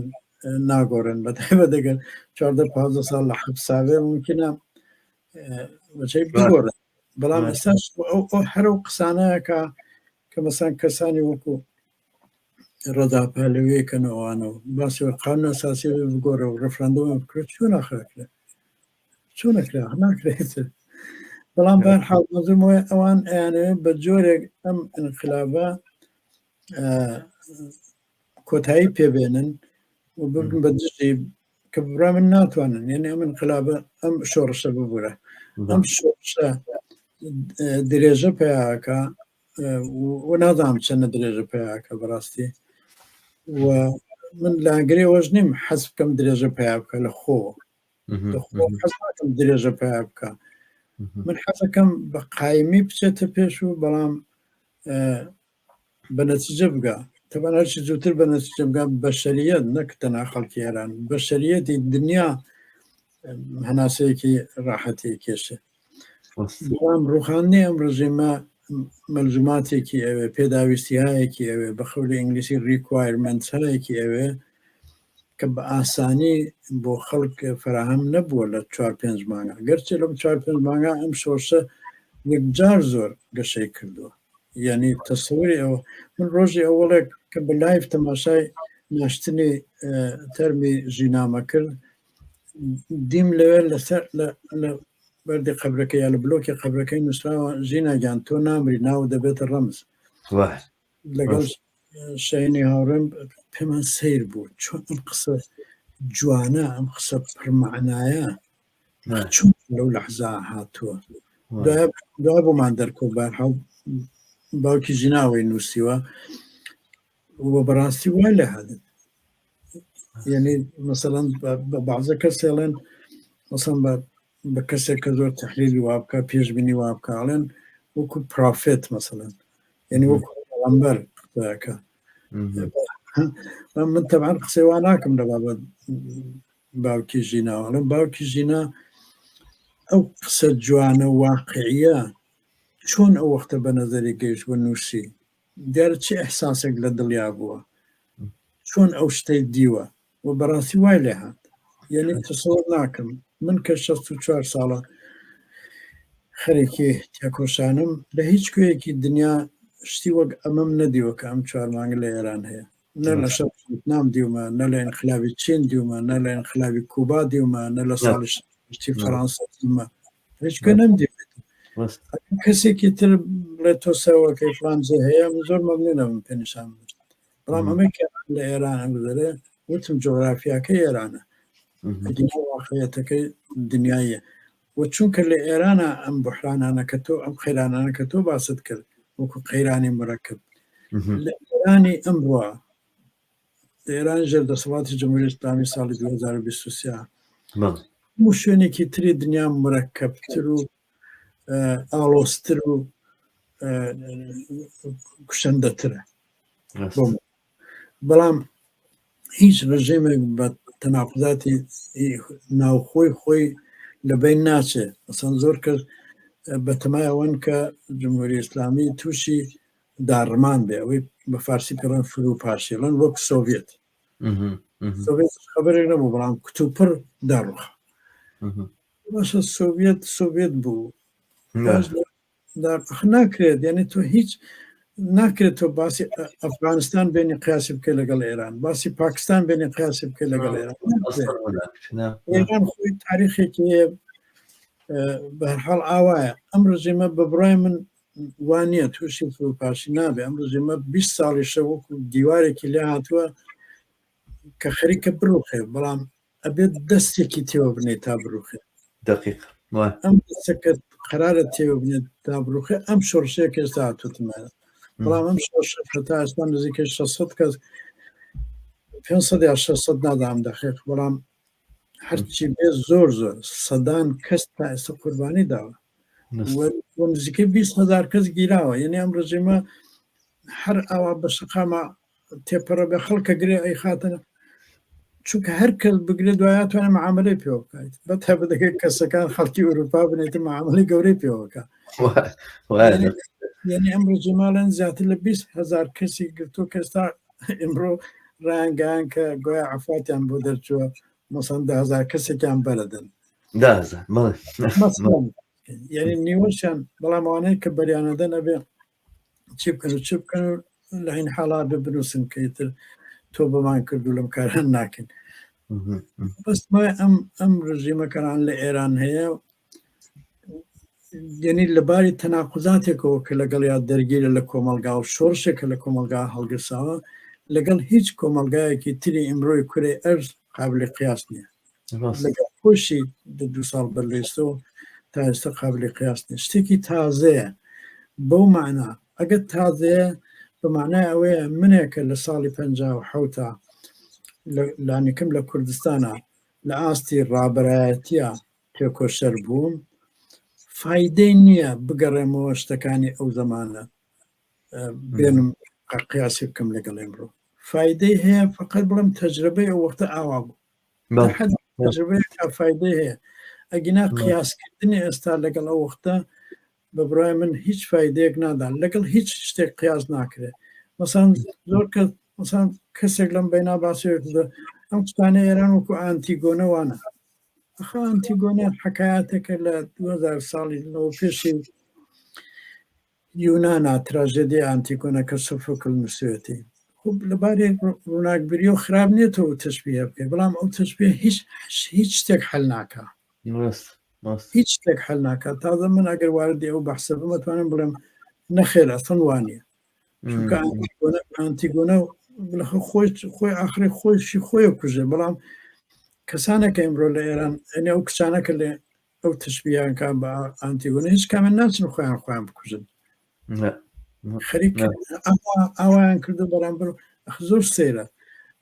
ناگۆڕن، بەتایبەت دەگەر 14-15 ساڵ لە حەبساوێ ممکنە بەچەی بگۆڕن، بەڵام ئێستاش هەرو قسانەیەکە کە مەسان کەسانی وەکو ڕەدا پەهلەویەکەنەوەوانەوە باسی قانون ئەساسی بگۆڕە و ڕەفراندۆم بکرێت چۆن ناخراکرێت، چۆن نەکرا ناکرێت. بەڵام بەهەرحاڵ مەزمەوەی ئەوان ئەیانەوێت بە جۆرێک ئەم ئینقلابە کۆتایی پێبێنن و ببن بە دژی کە بڕا من ناتوانن، یعنی ئەم ئینقلابە ئەم شۆڕشە ببورە، ئەم شۆڕشە درێژە پێیاکە و نازانم چەندە درێژە پێیاکە بەڕاستی، و من لاگرێوەش نیم حەز بکەم درێژە پێیا بکە لە خۆ حەز ناکەم درێژە پێیا بکە، من حەزەکەم بە قایمی بچێتە پێش و بەڵام بە نەتیجە بگا. تەبەن هەرچی زووتر بە نەتیجە بگا بەشەریەت نەک تەنها خەڵکی ئێران، بەشەریەتی دنیا هەناسەیەکی ڕاحەتی کێشە. بەڵام ڕوخاندنی ئەم ڕژیمە مەلزوماتێکی ئەوێ، پێداویستیهایەکی ئەوێ، بە خەولی ئینگلیسی ریکوایرمنتهایەکی ئەوێ کە بە ئاسانی بۆ خەڵک فراهەم نەبووە لە 4-5 مانگە، گەرچێ لەم 4-5 مانگە ئەم شۆڕشە یەکجار زۆر گەشەی کردووە. یعنی تەسەووری ئەوە من ڕۆژی ئەوڵێک کە بە لایف تەماشای ناشتنی تەرمی ژینامە کرد، دیم لەوێ لەسەر لە بەردی قەبرەکە یا لە بلۆکی قەبرەکەی نووسراوە ژینەگیان تۆ نامری ناو دەبێتە ڕەمز. لەگەڵ شەینی هاوڕێم پێمان سیر بوو چۆن ئەم قسە جوانە، ئەم قسە پڕمەعنایە چۆن لەو لەحزا هاتووە. دوای بۆمان دەرکۆ بەرحەڵ باوکی ژیناوەی نووسیوە وە بەڕاستی وای لە هەدن یعنی مثلەن بە بەعزە کەسێڵێن مثلەن بە کەسێک کە زۆر تەحلیلی وا بکە پێشبینی وا بکڵێن وەکو پرافێت مثلەن یعنی وەکو پێغەمبەر قسەکە من تەبعاً قسەی وا ناکەم لە بابەت باوکی ژیناوە لەم باوکی ژینا ئەو قسە جوانە واقعیە چۆن ئەو وەختە بە نەزەری گەیشت بۆ نووسی دیارە چی ئەحساسێک لە دڵیا بووە چۆن ئەو شتەی دیوە و بەڕاستی وای لێ هات یعنی تەسەووڕ ناکەم من کە 64 ساڵە خەرێکی تێکۆشانم لە هیچ کوێیەکی دنیا شتی وەک ئەمەم نەدیوە کە ئەم 4 مانگە لە ئێران هەیە نە لە شەڕ ڤیتنام دیومە نە لە ئینقلابی چین دیومە نە لە ئینقلابی کوبا دیومە نە لە ساڵی شتی فەرەنسا دیومە هیچ کوێ نەمدیوێت کەسێکی تر بڵێت تۆسەوەکەی فلانجێ هەیە زۆر مەمنونە من پێ نیشان بدەن بەڵام ئەمەی لە ئێران گوزەرێ وتم جۆگرافیاکەی ئێرانە واقعیەتەکەی دنیایە و چونکە لە ئێرانە ئەم بحرانانەکە تۆ ئەم قەیرانانەکە تۆ باست کرد وەکو قەیرانی مرەکب لە ئێرانی ئەمڕۆ لە ئێران ژێر دەسەڵاتی جمهوری ئیسلامی ساڵی 2023 و شوێنێکی تری دنیا مرەکەبتر و ئاڵۆستر و کوشەندەترە بەڵام هیچ ڕژێمێک بە تەناقضاتی ناوخۆی خۆی لەبین ناچێت مەسەن زۆر کرد بە تەمای ئەوەن کە جمهوری ئیسلامی تووشی داڕمان بێ ئەوەی بە فارسی پێڵەن فروپاشێڵەن وەک سۆڤێت خەبەرێک نەبوو بەڵام کتوپڕ داڕوخ باشە سۆڤێت بوو ناکرێت یعنی تۆ هیچ ناکرێت تۆ باسی ئەفغانستان بینی قیاسی بکە لەگەڵ ئێران باسی پاکستان بینی قیاسی بکە لەگەڵ ئێران خۆی تاریخێکی بە هەرحاڵ ئاوایە ئەم ڕژێمە بە بڕای من وانە تووشی فروپاشی نابێ ئەم ڕژێمە 20 ساڵی شەوەکو دیوارێکی لێ هاتووە کە خەریکە بڕوخێ بەڵام ئەبێت دەستێکی تێوە بنێت تا بڕوخێ دقیق ئەم دەستەکە قرارە تێوە بنێت تا بڕوخێ ئەم شۆڕشەیە ئێستا هاتووتمانە بەڵام ئەم هەتا ئێستا نزیکە 600 کەس 500 یا 600 نادام دەخێت بەڵام هەرچی بێ زۆر سەدان کەس تا ئێستا قوربانی داوە نزیکە 20,000 کەس گیراوە یعنی ئەم ڕژێمە هەر ئاوا بە شقامە تێپەڕە بە خەڵکە گرێ ئەی خاتەنە چونکە هەر کەس بگرێت دوایاتوانە معاملەی پێوە بکات بەت هە بدەکەی کەسەکان خەڵکی ئەوروپا بنێتە معاملەی گەورەی پێوەکە یعنی ئەم ڕژێماڵەن زیاتر لە 20,000 کەسی گرتو کەستا ئەمڕۆ ڕایانگەیان کە گویا عفاتیان بۆ دەرچووە مەسەن 10,000 کەسێکیان بەرەدەن یعنی نیوەشیان بەڵام ئەوانەیە کە بەریانەدەن ئەبێ چی بکەن و چی بکەن و لە عین حاڵا بێ بنووسن کەیتر تۆ بەمان کردو لەم کاران ناکەن بەستمای ئەم ڕژیمەکەران لە ئێران هەیە یعنی لەباری تەناقوزاتێکەوە کە لەگەڵ یا دەرگیرە لە کۆمەلگا و شۆڕشێکە لە کۆمەلگا هەڵگرساوە لەگەڵ هیچ کۆمەلگایەکی تری ئیمڕۆی کوورێ ئەرز قابلی قیاس نییە لەگەڵ خۆشی 2 ساڵ بەرلێستەوە تا ئێستا قابلی قیاس نیە شتێکی تازەیە بەو معنە ئەگەر تازەیە بەمانای ئەوەیە منێکە لە ساڵی 57 لانیکم لە کوردستانە لە ئاستی ڕابەرایەتیە تێکۆشەر بووم فایدەی نییە بگەڕێمەوە شتەکانی ئەو زمانە بێنم قیاسی بکەم لەگەڵ ئێمڕۆ فایدەی هەیە فقط بڵم تەجربەی ئەو وەختە ئاوا بوو تەجربەیە فایدەی هەیە ئەگینا قیاسکردنی ئێستا لەگەڵ ئەو وەختە بە بڕای من هیچ فایدەیەک نادان لەگەڵ هیچ شتێک قیاس ناکرێت مەسان زۆر مەسان کەسێک لەم بەینا باسێت ئەم شتانە ئێران وەکو ئانتیگۆنەوانە ئەخە ئەنتیگۆنە حکایاتێکە لە 2000 ساڵی لەوە پێشی یونانە تراژێدی ئانتیگۆنە کە سۆفۆکڵ نووسێتی خب لەبارێ ڕووناکبیری و خراپ نیێتەوە تەشبیه بکەی بەڵام ئەو تەشبیه هیچ شتێک حل ناکە هیچ شتێک حل ناکات تازە من ئەگەر واردی ئەو بەحسە بمەتوانم بڵێم نەخێر ئەسڵ وانە چونکە ئانتیگۆنە خۆی ئاخری خۆشی خۆی کوژێ بەڵام کەسانێکە ئەمڕۆ لە ئێران ئەنێ ئەو کچانەکە لێ ئەو تشبیهانکان بە ئانتیگۆنە هیچ کامێن ناچن خۆیان بکوژن خەریک ئەویان کردو بەرامبەر زۆر سێرە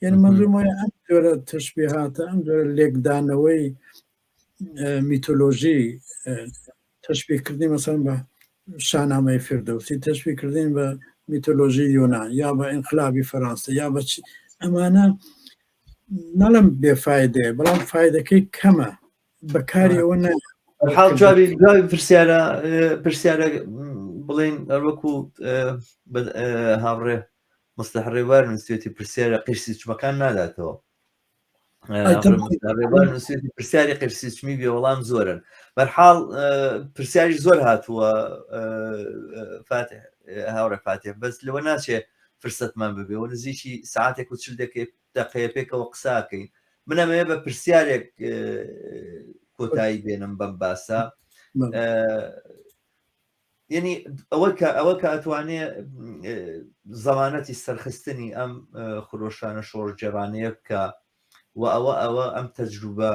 یعنی منظور وایە ئەم جۆرە تەشبیهاتە ئەم جۆرە لێکدانەوەی میتۆلۆژی تەشبیهکردنی مەسەڵەن بە شاهنامەی فردەوسی تەشبیهکردین بە میتۆلۆژی یۆنان یا بە ئینقلابی فەڕەنسا یا بە ئەمانە نەڵم بێفایدەیە بەڵام فایدەکەی کەمە بەکاری ئەوە حاڵ جوابی پرسیارە بڵین وەکو هاوڕێ مستەحڕێوار نووسێتی پرسیارە قرسی چمەکان ناداتەوە نووسێتی پرسیاری قرسی چمی بێ وەڵام زۆرن بەرحاڵ پرسیاری زۆر هاتووە فاتح هاوڕێ فاتح بەس لەوە ناچێ فرسەتمان ببێەوە نزیکی ساعتێک و 40 دقەیە پێکەوە قساکەین منەمەیە بە پرسیارێک کۆتایی بێنم بەم باسە یعنی ئەوە کە ئەتوانێ زەمانەتی سەرخستنی ئەم خرۆشانە شۆڕجێڕانەیە بکە و ئەوە ئەم تەجروبە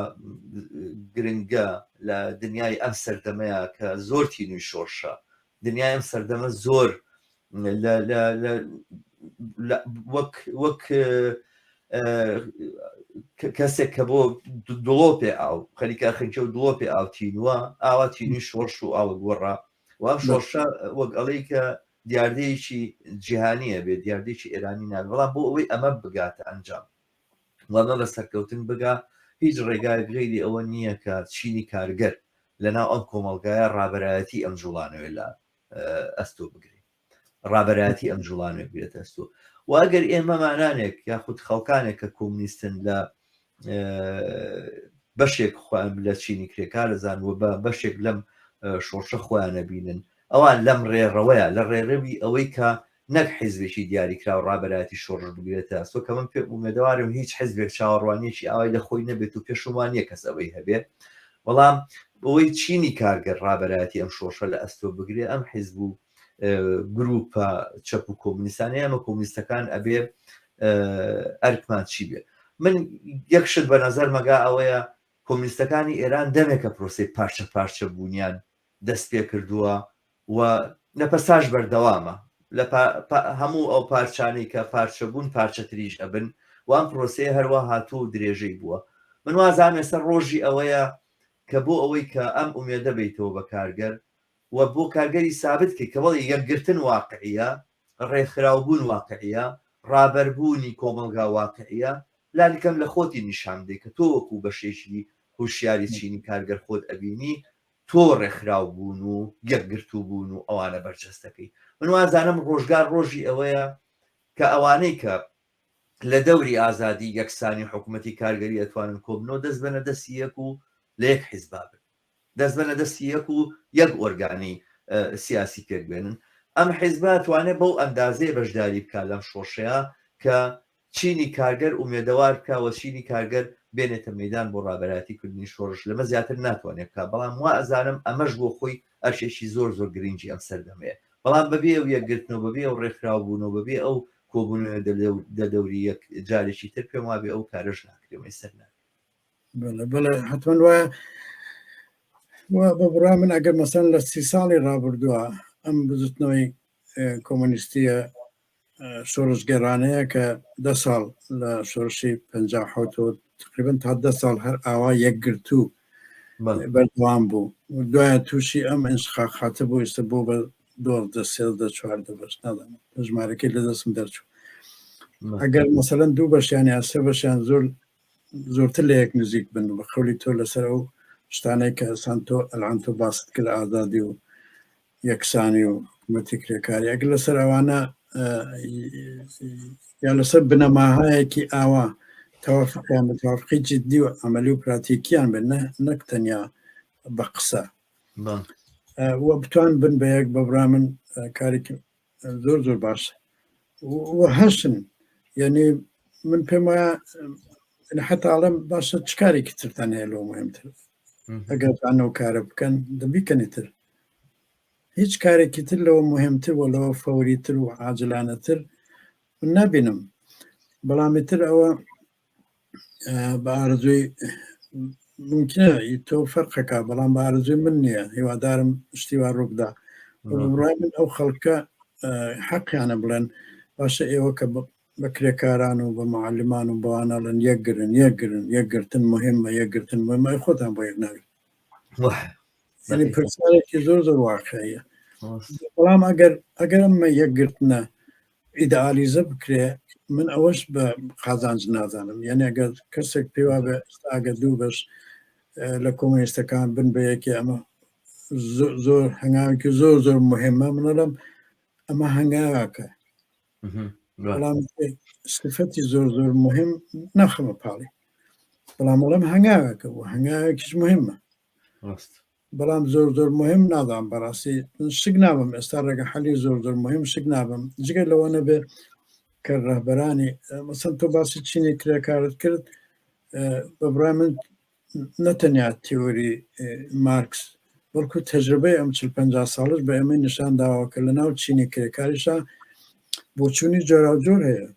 گرنگە لە دنیای ئەم سەردەمەیە کە زۆر تینوی شۆڕشە دنیای ئەم سەردەمە زۆر وەک کەسێک کە بۆ دڵۆپێ ئاو خەریکە خنکە و دڵۆپێ ئاوتینوە ئاوا تینوی شۆڕش و ئاوە گۆڕا و ئەم شۆڕشە وەک ئەڵەی کە دیاردەیەکی جیهانیە بێت دیاردێکی ئێرانی نابێت بەڵام بۆ ئەوەی ئەمە بگاتە ئەنجام وەمە بە سەرکەوتن بگا هیچ ڕێگای غێری ئەوە نییە کە چینی کارگەر لەناو ئەم کۆمەڵگایە ڕابەرایەتی ئەم جوڵانەوێ لە ئەستۆ بگرێت ڕابەرایەتی ئەم جوڵانێک بێت ئەستۆ و ئەگەر ئێمە مانانێک یاخود خەڵکانێک کە کۆمونیستن لە بەشێک خۆیان لە چینی کرێکار دەزانوە بە بەشێک لەم شۆڕشە خۆیانە بینن ئەوان لەم ڕێڕەوەیە لە ڕێڕەوی ئەوەی کە نەک حیزبێکی دیاریکرا و ڕابەرایەتی شۆڕش بگرێتە سۆ کە من پێ ئومێدەوارم هیچ حیزبێک چاوەڕوانیەکی ئاوای لە خۆی نەبێت و پێشومانیە کەس ئەوەی هەبێت بەڵام ئەوەی چینی کارگەر ڕابەرایەتی ئەم شۆڕشە لە ئەستۆ بگرێ ئەم حیزب و گروپە چەپ و کۆمونیستانەیە ئەمە کۆمونیستەکان ئەبێ ئەرکمان چی بێ من یەکشت بە نەزەر مەگا ئەوەیە کۆمونیستەکانی ئێران دەمێکە پرۆسی پارچە پارچە بوونیان دەست پێ کردووە و نەپەساژ بەردەوامە لە هەموو ئەو پارچانەی کە پارچە بوون پارچە تریش ئەبن وان پرۆسەیە هەروە هاتووە و درێژەی بووە من وازانم ئێستا ڕۆژی ئەوەیە کە بۆ ئەوەی کە ئەم ئومێدە بیتەوە بە کارگەر و بۆ کارگەری سابتکە کە بەڵی یەکگرتن واقعیە ڕێکخراوبوون واقعیە ڕابەربوونی کۆمەلگا واقعیە لالیکەم لە خۆتی نیشاندەی کە تۆ وەکو بەشێکی هوشیاری چینی کارگەر خۆت ئەبینی تۆ ڕێکخراو بوون و یەکگرتو بوون و ئەوانە بەرجەستەکەی من وازانم ڕۆژگار ڕۆژی ئەوەیە کە ئەوانەی کە لە دەوری ئازادی یەکسانی حکوومەتی کارگەری ئەتوانن کۆبنەوە دەست بەنە دەستی یەک و لە یەک حیزبا بن دەست بەنە دەستی یەک و یەک ئۆرگانی سیاسی پێک بێنن ئەم حیزبا توانێت بەو ئەندازەیە بەشداری بکات لەم شۆڕشەیە کە چینی کارگەر ئومێدەوار بکەوە چینی کارگەر بێنێتە مەیدان بۆ ڕابەراتی کردنی شۆڕش لەمە زیاتر ناتوانێت بکات بەڵام وا ئەزانم ئەمەش بۆ خۆی ئەرشێکی زۆر زۆر گرنگی ئەم سەردەمەیە بەڵام بەبێ ئەو یەکگرتنەوە بەبێ ئەو ڕێکخراوبوونەوە بەبێ ئەو کۆبوون لە دەوری یەک جارێکی تر پێم وابێ ئەو کارش ناکرێمەی سەر بەڵێ حتمما وایە بە بڕا من ئەگەر مەسەن لە 30 ساڵی ڕابردووە ئەم بزوتنەوەی کۆمونیستیە شۆڕشگەرانەیە کە 10 ساڵ لە شۆڕشی 57 تقریبن تا 10 ساڵ هەر ئاوا یەکگرتو بەردەوام بوو دوایە تووشی ئەم ئەنشقاقاتە بۆ ئێستا بۆ بە 12 بەش نادەم ژمارەکەی لە دەستم دەرچوو ئەگەر مەسەلەن دوو بەشیان یا سێ بەشیان زۆرتر لە یەک نزیک بن بە خەولی تۆ لەسەر ئەو شتانەی کە سانتۆ ئەلان تۆ باست کرد ئازادی و یەکسانی و حکوومەتی کرێکاری ئەگەر لەسەر ئەوانە یا لەسەر بنەماهایەکی ئاوا تەوافقیان بە تەوافقی جددی و ئەمەلی و پراتیکیان بن نەک تەنیا بە قسە وە بتوان بن بە یەک بەبرا من کارێکی زۆر زۆر باش وە هەشن یعنی من پێم وایە حتاڵم باشە چ کارێکی ترتان هەیە لەو مهمتر ئەگەر ئەو کارە بکەن دەبیکەنیتر هیچ کارێکی تر لەوە مهمتر وە لەوە فەوریتر و عاجلانەتر من نبینم بەڵامیتر ئەوە بە ئارزوی ممکنە تۆ فەرقەکە بەڵام بە ئارزوی من نییە هیوادارم شتیوا ڕووبدا بڕای من ئەو خەڵکە حەقیانە بڵێن باشە ئێوە کە بە کرێکاران و بە معلمان و بەوانەڵەن یەکگرتن مهمە یەکگرتن مهمە خۆتان بۆ یەک ناوی پرسیارێکی زۆر زۆر واقعیە بەڵام ئەگەر ئەمە یەکگرتنە ئیدئالیزە بکرێ من ئەوەش بە قازانج نازانم یعنی ئەگەر کەسێک پێوا بێ ئاگە دوو بەش لە کۆمونیستەکان بن بە یەکی ئەمە زۆر هەنگاوێکی زۆر زۆر مهمە منەڵم ئەمە هەنگاوەکە بەڵام صفەتی زۆر زۆر مهم نەخەمە پاڵی بەڵام بەڵام هەنگاوەکە بۆ هەنگاوێکیش مهمە بەڵام زۆر زۆر مهم نادام بەڕاستی شک نابم ئێستا ڕێگە حەلی زۆر زۆر مهم شک نابم جگە لەوە نەبێ کە ڕەهبەرانی مەسەڵەن تۆ باسی چینی کرێکارت کرد بەبڕای من نەتەنیا تیۆری مارکس بەڵکو تەجربەی ئەم 40-50 ساڵش بە ئێمە نیشان داوە کە لە ناو چینی کرێکاریشە بۆچوونی جۆرا جۆر هەیە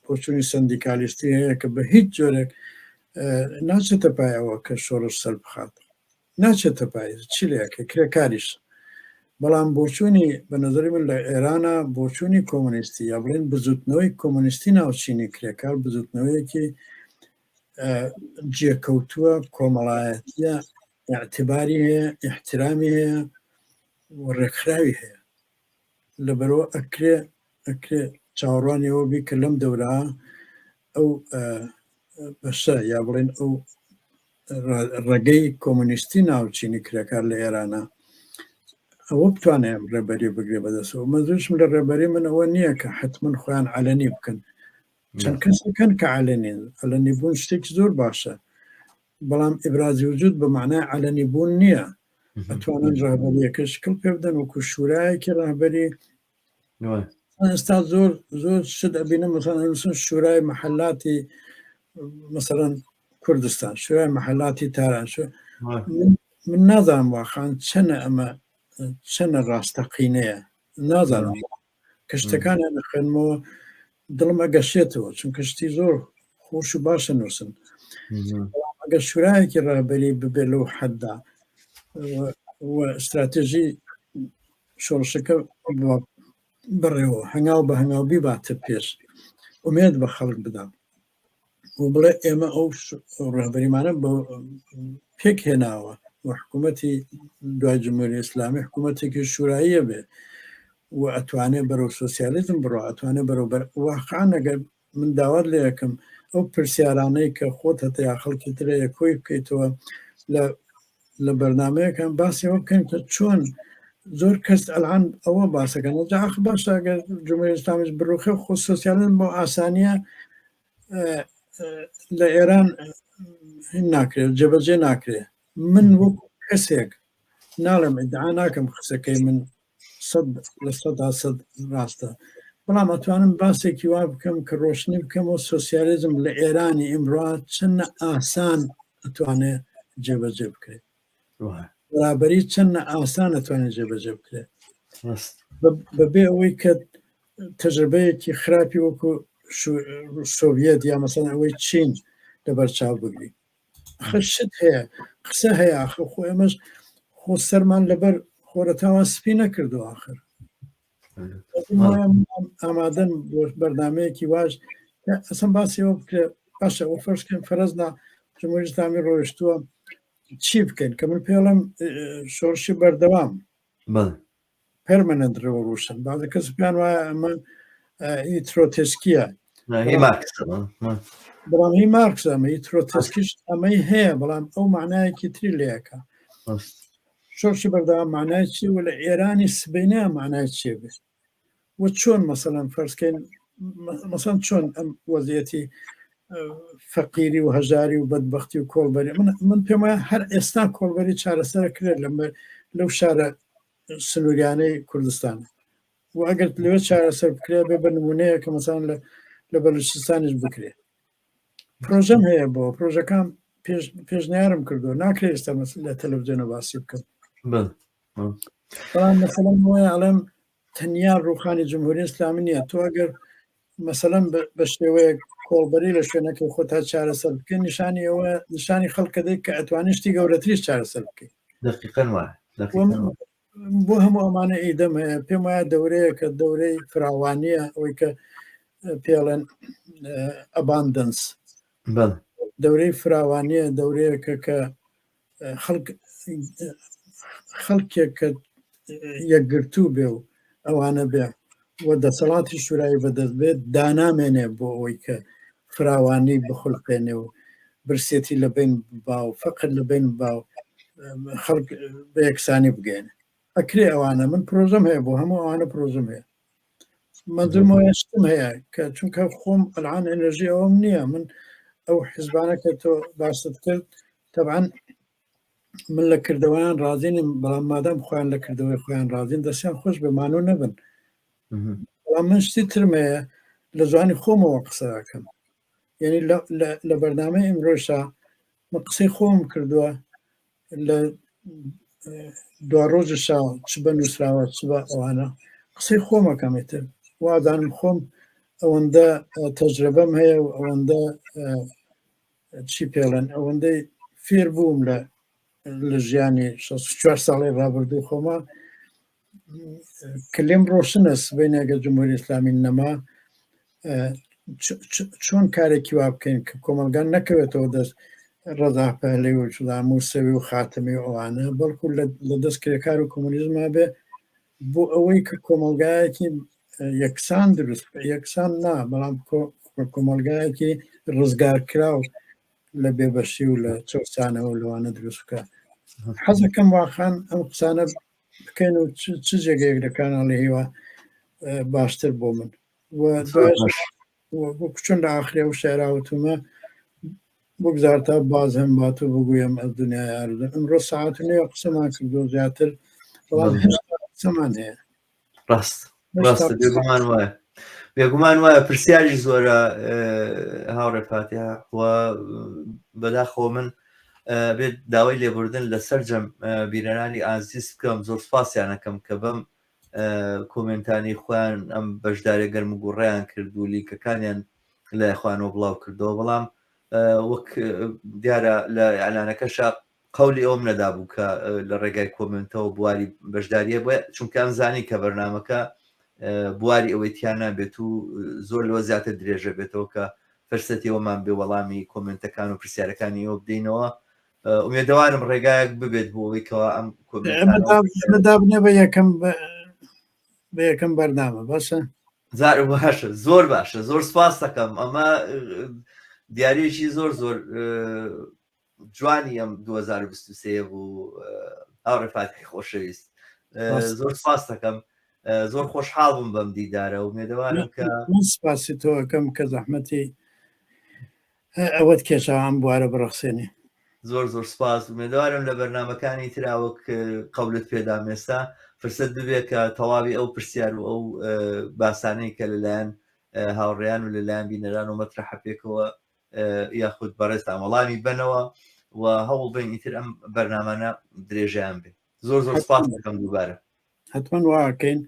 بۆچوونی سندیکالیستی هەیە کە بە هیچ جۆرێک ناچێتە پایەوە کە شۆڕش سەر بخات ناچێتە پای چی لەکە کرێکاریش بەڵام بۆچوونی بە نظری من لە ئێرانە بۆچوونی کۆمونیستی یا بڵێن بزوتنەوەی کۆمونیستی ناو چینی کرێکار بزوتنەوەیەکی جێکەوتووە کۆمەڵایەتیە اعتباری هەیە احترامی هەیە ڕێکخراوی هەیە لەبەرەوە ئەکرێ چاوەڕوانیەوە بی کە لەم دەورە ئەو بەشە یا بڵێن ئەو ڕێگەی کۆمونیستی ناوچینی کرێکار لە ئێرانە ئەوە بتوانێت ڕێبەری بگرێ بەدەستەوە مەزوشم لە ڕێبەری من ئەوە نییە کە حتمما خۆیان علەنی بکەن چەند کەسەکەن کە علەنین علەنی بوون شتێکی زۆر باشە بەڵام ئیبرازی وجود بە معنای علەنی بوون نییە ئەتوانن ڕێبەریەکە شکل پێ بدەن وەکو شورایەکی ڕێبەری ئێستا زۆر زۆر شت ئەبینە مەسەڵەن شورای مەحەلاتی مەسەڵەن کوردستان شورای مەحەلاتی تاران من نازانم واخان چەنە ئەمە چەنە ڕاستەقینەیە نازانم کە شتەکانیان خوێنمەوە دڵم ئەگەشێتەوە چونکە شتی زۆر خۆش و باشە نووسن ئەگەر شورایەکی ڕێبەری ببێت لەو حەددا استراتێژی شۆڕشەکە بڕێەوە هەنگاو بە هەنگاوبی باتە پێش ئومێد بە خەڵک بدەم و بڵێ ئێمە ئەو ڕێبەریمانە پێک هێناوە و حکوومەتی دوای جمهوری ئیسلامی حکوومەتێکی شوراییە بێ و ئەتوانێت بەرەو سۆسیالیزم بڕۆ ئەتوانێت بەرەو واقعان ئەگەر من داوات لێ یەکەم ئەو پرسیارانەی کە خۆت هەتا یا خەڵکی ترەیە کۆی بکەیتەوە لە بەرنمەیەکان باسیەوە بکەین کە چۆن زۆر کەس ئەلان ئەوە باسەکەن جاخ باش ئەگەر جمهوری ئیسلامیش بڕوخێ خۆ سۆسیالیزم بۆ ئاسانیە لە ئێران ناکرێت جێبەجێ ناکرێت من وەکو کەسێک ناڵم ئیدعا ناکەم قسەکەی من 100% ڕاستە بەڵام ئەتوانم باسێکی وا بکەم کە ڕۆشنی بکەمەوە سۆسیالیزم لە ئێرانی ئیمڕۆ چەندە ئاسان ئەتوانێت جێبەجێ بکرێت بەرابەری چەندە ئاسان ئەتوانێت جێبەجێ بکرێت بەبێ ئەوەی کە تەجربەیەکی خراپی وەکو سۆڤیەت یا مەسەڵەن ئەوەی چین لەبەرچاو بگری خشت هەیە قسە هەیە ئاخر خۆ ئێمەش خۆ سەرمان لەبەر خۆرەتاوە سپی نەکردو آخر ئامادەن بۆ بەردامەیەکی واش ئەسم باسیەوە بکرێ باشە ئەو فەرشکەن فەرزدا جمهوری ئیسلامی ڕۆیشتووە چی بکەین کە من پێڵم شۆڕشی بەردەوام پەرمەنەنت ڕێوەڕوشن بازە کەس پیان وایە ئەمە هی ترۆتسکیە بەڵام هی مارکس ئەمە هی ترۆتسکیش ئەمەی هەیە بەڵام ئەو معنایەکی تری لەیەکە شۆڕشی بەردەوام معنای چی و لە ئێرانی سبەینە معنای چێ بێت و چۆن مەسەڵەن فەرزکەین مەسەڵەن چۆن ئەم وەزیەتی فەقیری و هەژاری و بەدبەختی و کۆڵبەری من پێم وایە هەر ئێستا کۆڵبەری چارەسەر کرێت لەو شارە سنووریانەی کوردستان و ئەگەر لەوێ چارەسەر بکرێت بێ بە نمونەیە کە مەسەڵەن لە بەلوچستانیش بکرێت پرۆژەم هەیە بۆ پرۆژەکان پێشنیارم کردو ناکرێت ئێستا لە تەلەڤیزیۆنە باسی بکەم بەڵام مەسەڵەن وایە ئەڵێم تەنیا ڕووخانی جمهوری ئیسلامی نییە تۆ ئەگەر مەسەڵەن بە شێوەیە کۆڵبەری لە شوێنەکە خۆتا چارەسەر بکەین نیشانی ئەوە نیشانی خەڵکە دەیت کە ئەتوانێت شتی گەورەتریش چارەسەر بکەیت بۆ هەموو ئەمانە ئیدەم هەیە پێم وایە دەورەیە کە دەورەی فراوانیە ئەوەی کە پێڵێن ئەباندنس دەورەی فراوانیە دەورەیەکە کە خەڵکێک کە یەکگرتوو بێ و ئەوانە بێ وە دەسەڵاتی شورایی بەدەست بێت دانامێنێ بۆ ئەوەی کە فراوانی بخولقێنێ و برسێتی لە بین با و فەقر لە بین با و خەڵک بە یەکسانی بگەێنێ ئەکرێ ئەوانە من پرۆژەم هەیە بۆ هەموو ئەوانە پرۆژەم هەیە منزمۆشتم هەیە کە چونکە خۆم ئەلعان ئەنەرژی ئەوم نییە من ئەو حیزبانەکە تۆ باست کرد طبعاً من لە کردەوەیان رازینم بەڵام مادام خۆیان لە کردەوەی خۆیان رازین دەستیان خۆش بمانۆ نەبن بەڵام من شتی ترمەیە لە زوانی خۆمەوە قسەکەم یعنی لە بەرنامەی ئیمڕۆژە من قسەی خۆم کردووە لە دوا ڕۆژشا چ بە نووسراوە چ بە ئەوانە قسەی خۆمەکەمێتر وازانم خۆم ئەوەندە تەجربەم هەیە و ئەوەندە چی پێڵێن ئەوەندەی فێر بووم لە ژیانی 64 ساڵی ڕابردوو خۆمە کلێم ڕۆشنە سبەینەگە جمهوری ئیسلامی نەما چۆن کارێکی وا بکەین کە کۆمەلگان نەکەوێتەوە دەست ڕەزا پەهلەوی و چڵا موسەوی و خاتمی و ئەوانە بەڵکو لە دەستکرێکار و کۆمۆنیزمە بێ بۆ ئەوەی کە کۆمەلگایەکی یەکسان دروست یەکسان نا بەڵام کۆمەلگایەکی ڕزگارکراو لە بێبەشی و لە چۆسانەوە لەوانە دروستکە حەزەکەم واخان ئەم قسانە بکەین و چ جێگەیەک لە کاناڵی هیوا باشتر بۆ من بۆ کوچۆن لە ئاخرێ و شێراوتمە بگذار تا باز هەم بات و بگویم ئەو دنیای ئاردن ئەمڕۆ ساعت نوێ قسەمان کردو زیاتر بەڵام هێشتا قسەمان هەیە ڕاست بێگومان وایە پرسیاری زۆرە هاوڕێ فاتیحە بەداخۆ من بێت داوای لێبوردن لە سەررجەم بیرەرانی ئازیز بکەم زۆر سپاسیانەکەم کە بەم کۆمنتانی خۆیان ئەم بەشدارە گەرم و گوڕیان کرد و لیکەکانیان لایخوانەوە بڵاو کردەوە بەڵام وەک دیارە لە ئەلانەکەشە قەولی ئەوم نەدابوو کە لە ڕێگای کۆمنتەوە بواری بەشداریە بە چونکە ئەم زانی کە بەرنامەکە بواری ئەوەی تیان نابێت و زۆر لەوە زیاتر درێژە بێتەوە کە فەرسەتیەوەمان بێ وەڵامی کۆمنتەکان و پرسیارەکانی ئەوە بدەینەوە ئومێدەوارم ڕێگایەک ببێت بۆ ئەوەی کەەوە ئەم دابنێ بە یەکەم بەرنامە باشە زار باشە زۆر باشە زۆر سپاس دەکەم ئەمە دیارێکی زۆر جوانی ئەم 2023 بوو هاوڕێ فاتحی خۆشەویست زۆر سپاس دەکەم زۆر خۆشحاڵ بووم بەم دیدارە و مێدەوارم کە من سپاسی تۆەکەم کە زەحمەتی ئەوەت کێشاوان بوارە بڕەخسێنی زۆر سپاس مێدەوارم لە بەرنامەکانی تراوەک قەولت پێدام ئێستا فرسەت ببێت کە تەواوی ئەو پرسیار و ئەو باسانەی کە لەلایەن هاوڕێیان و لەلایەن بینەران و مەترەحە پێکەوە یاخود بەڕێستان وەڵامی بنەوە و هەوڵ بین ئیتر ئەم بەرنامانە درێژیان بێت زۆر سپاس دەکەم دووبارە حتمما واکەین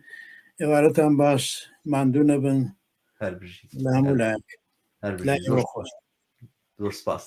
ئێوارەتان باش ماندوو نەبن هەر بژیت لە هەموو لایەک زۆر سپاس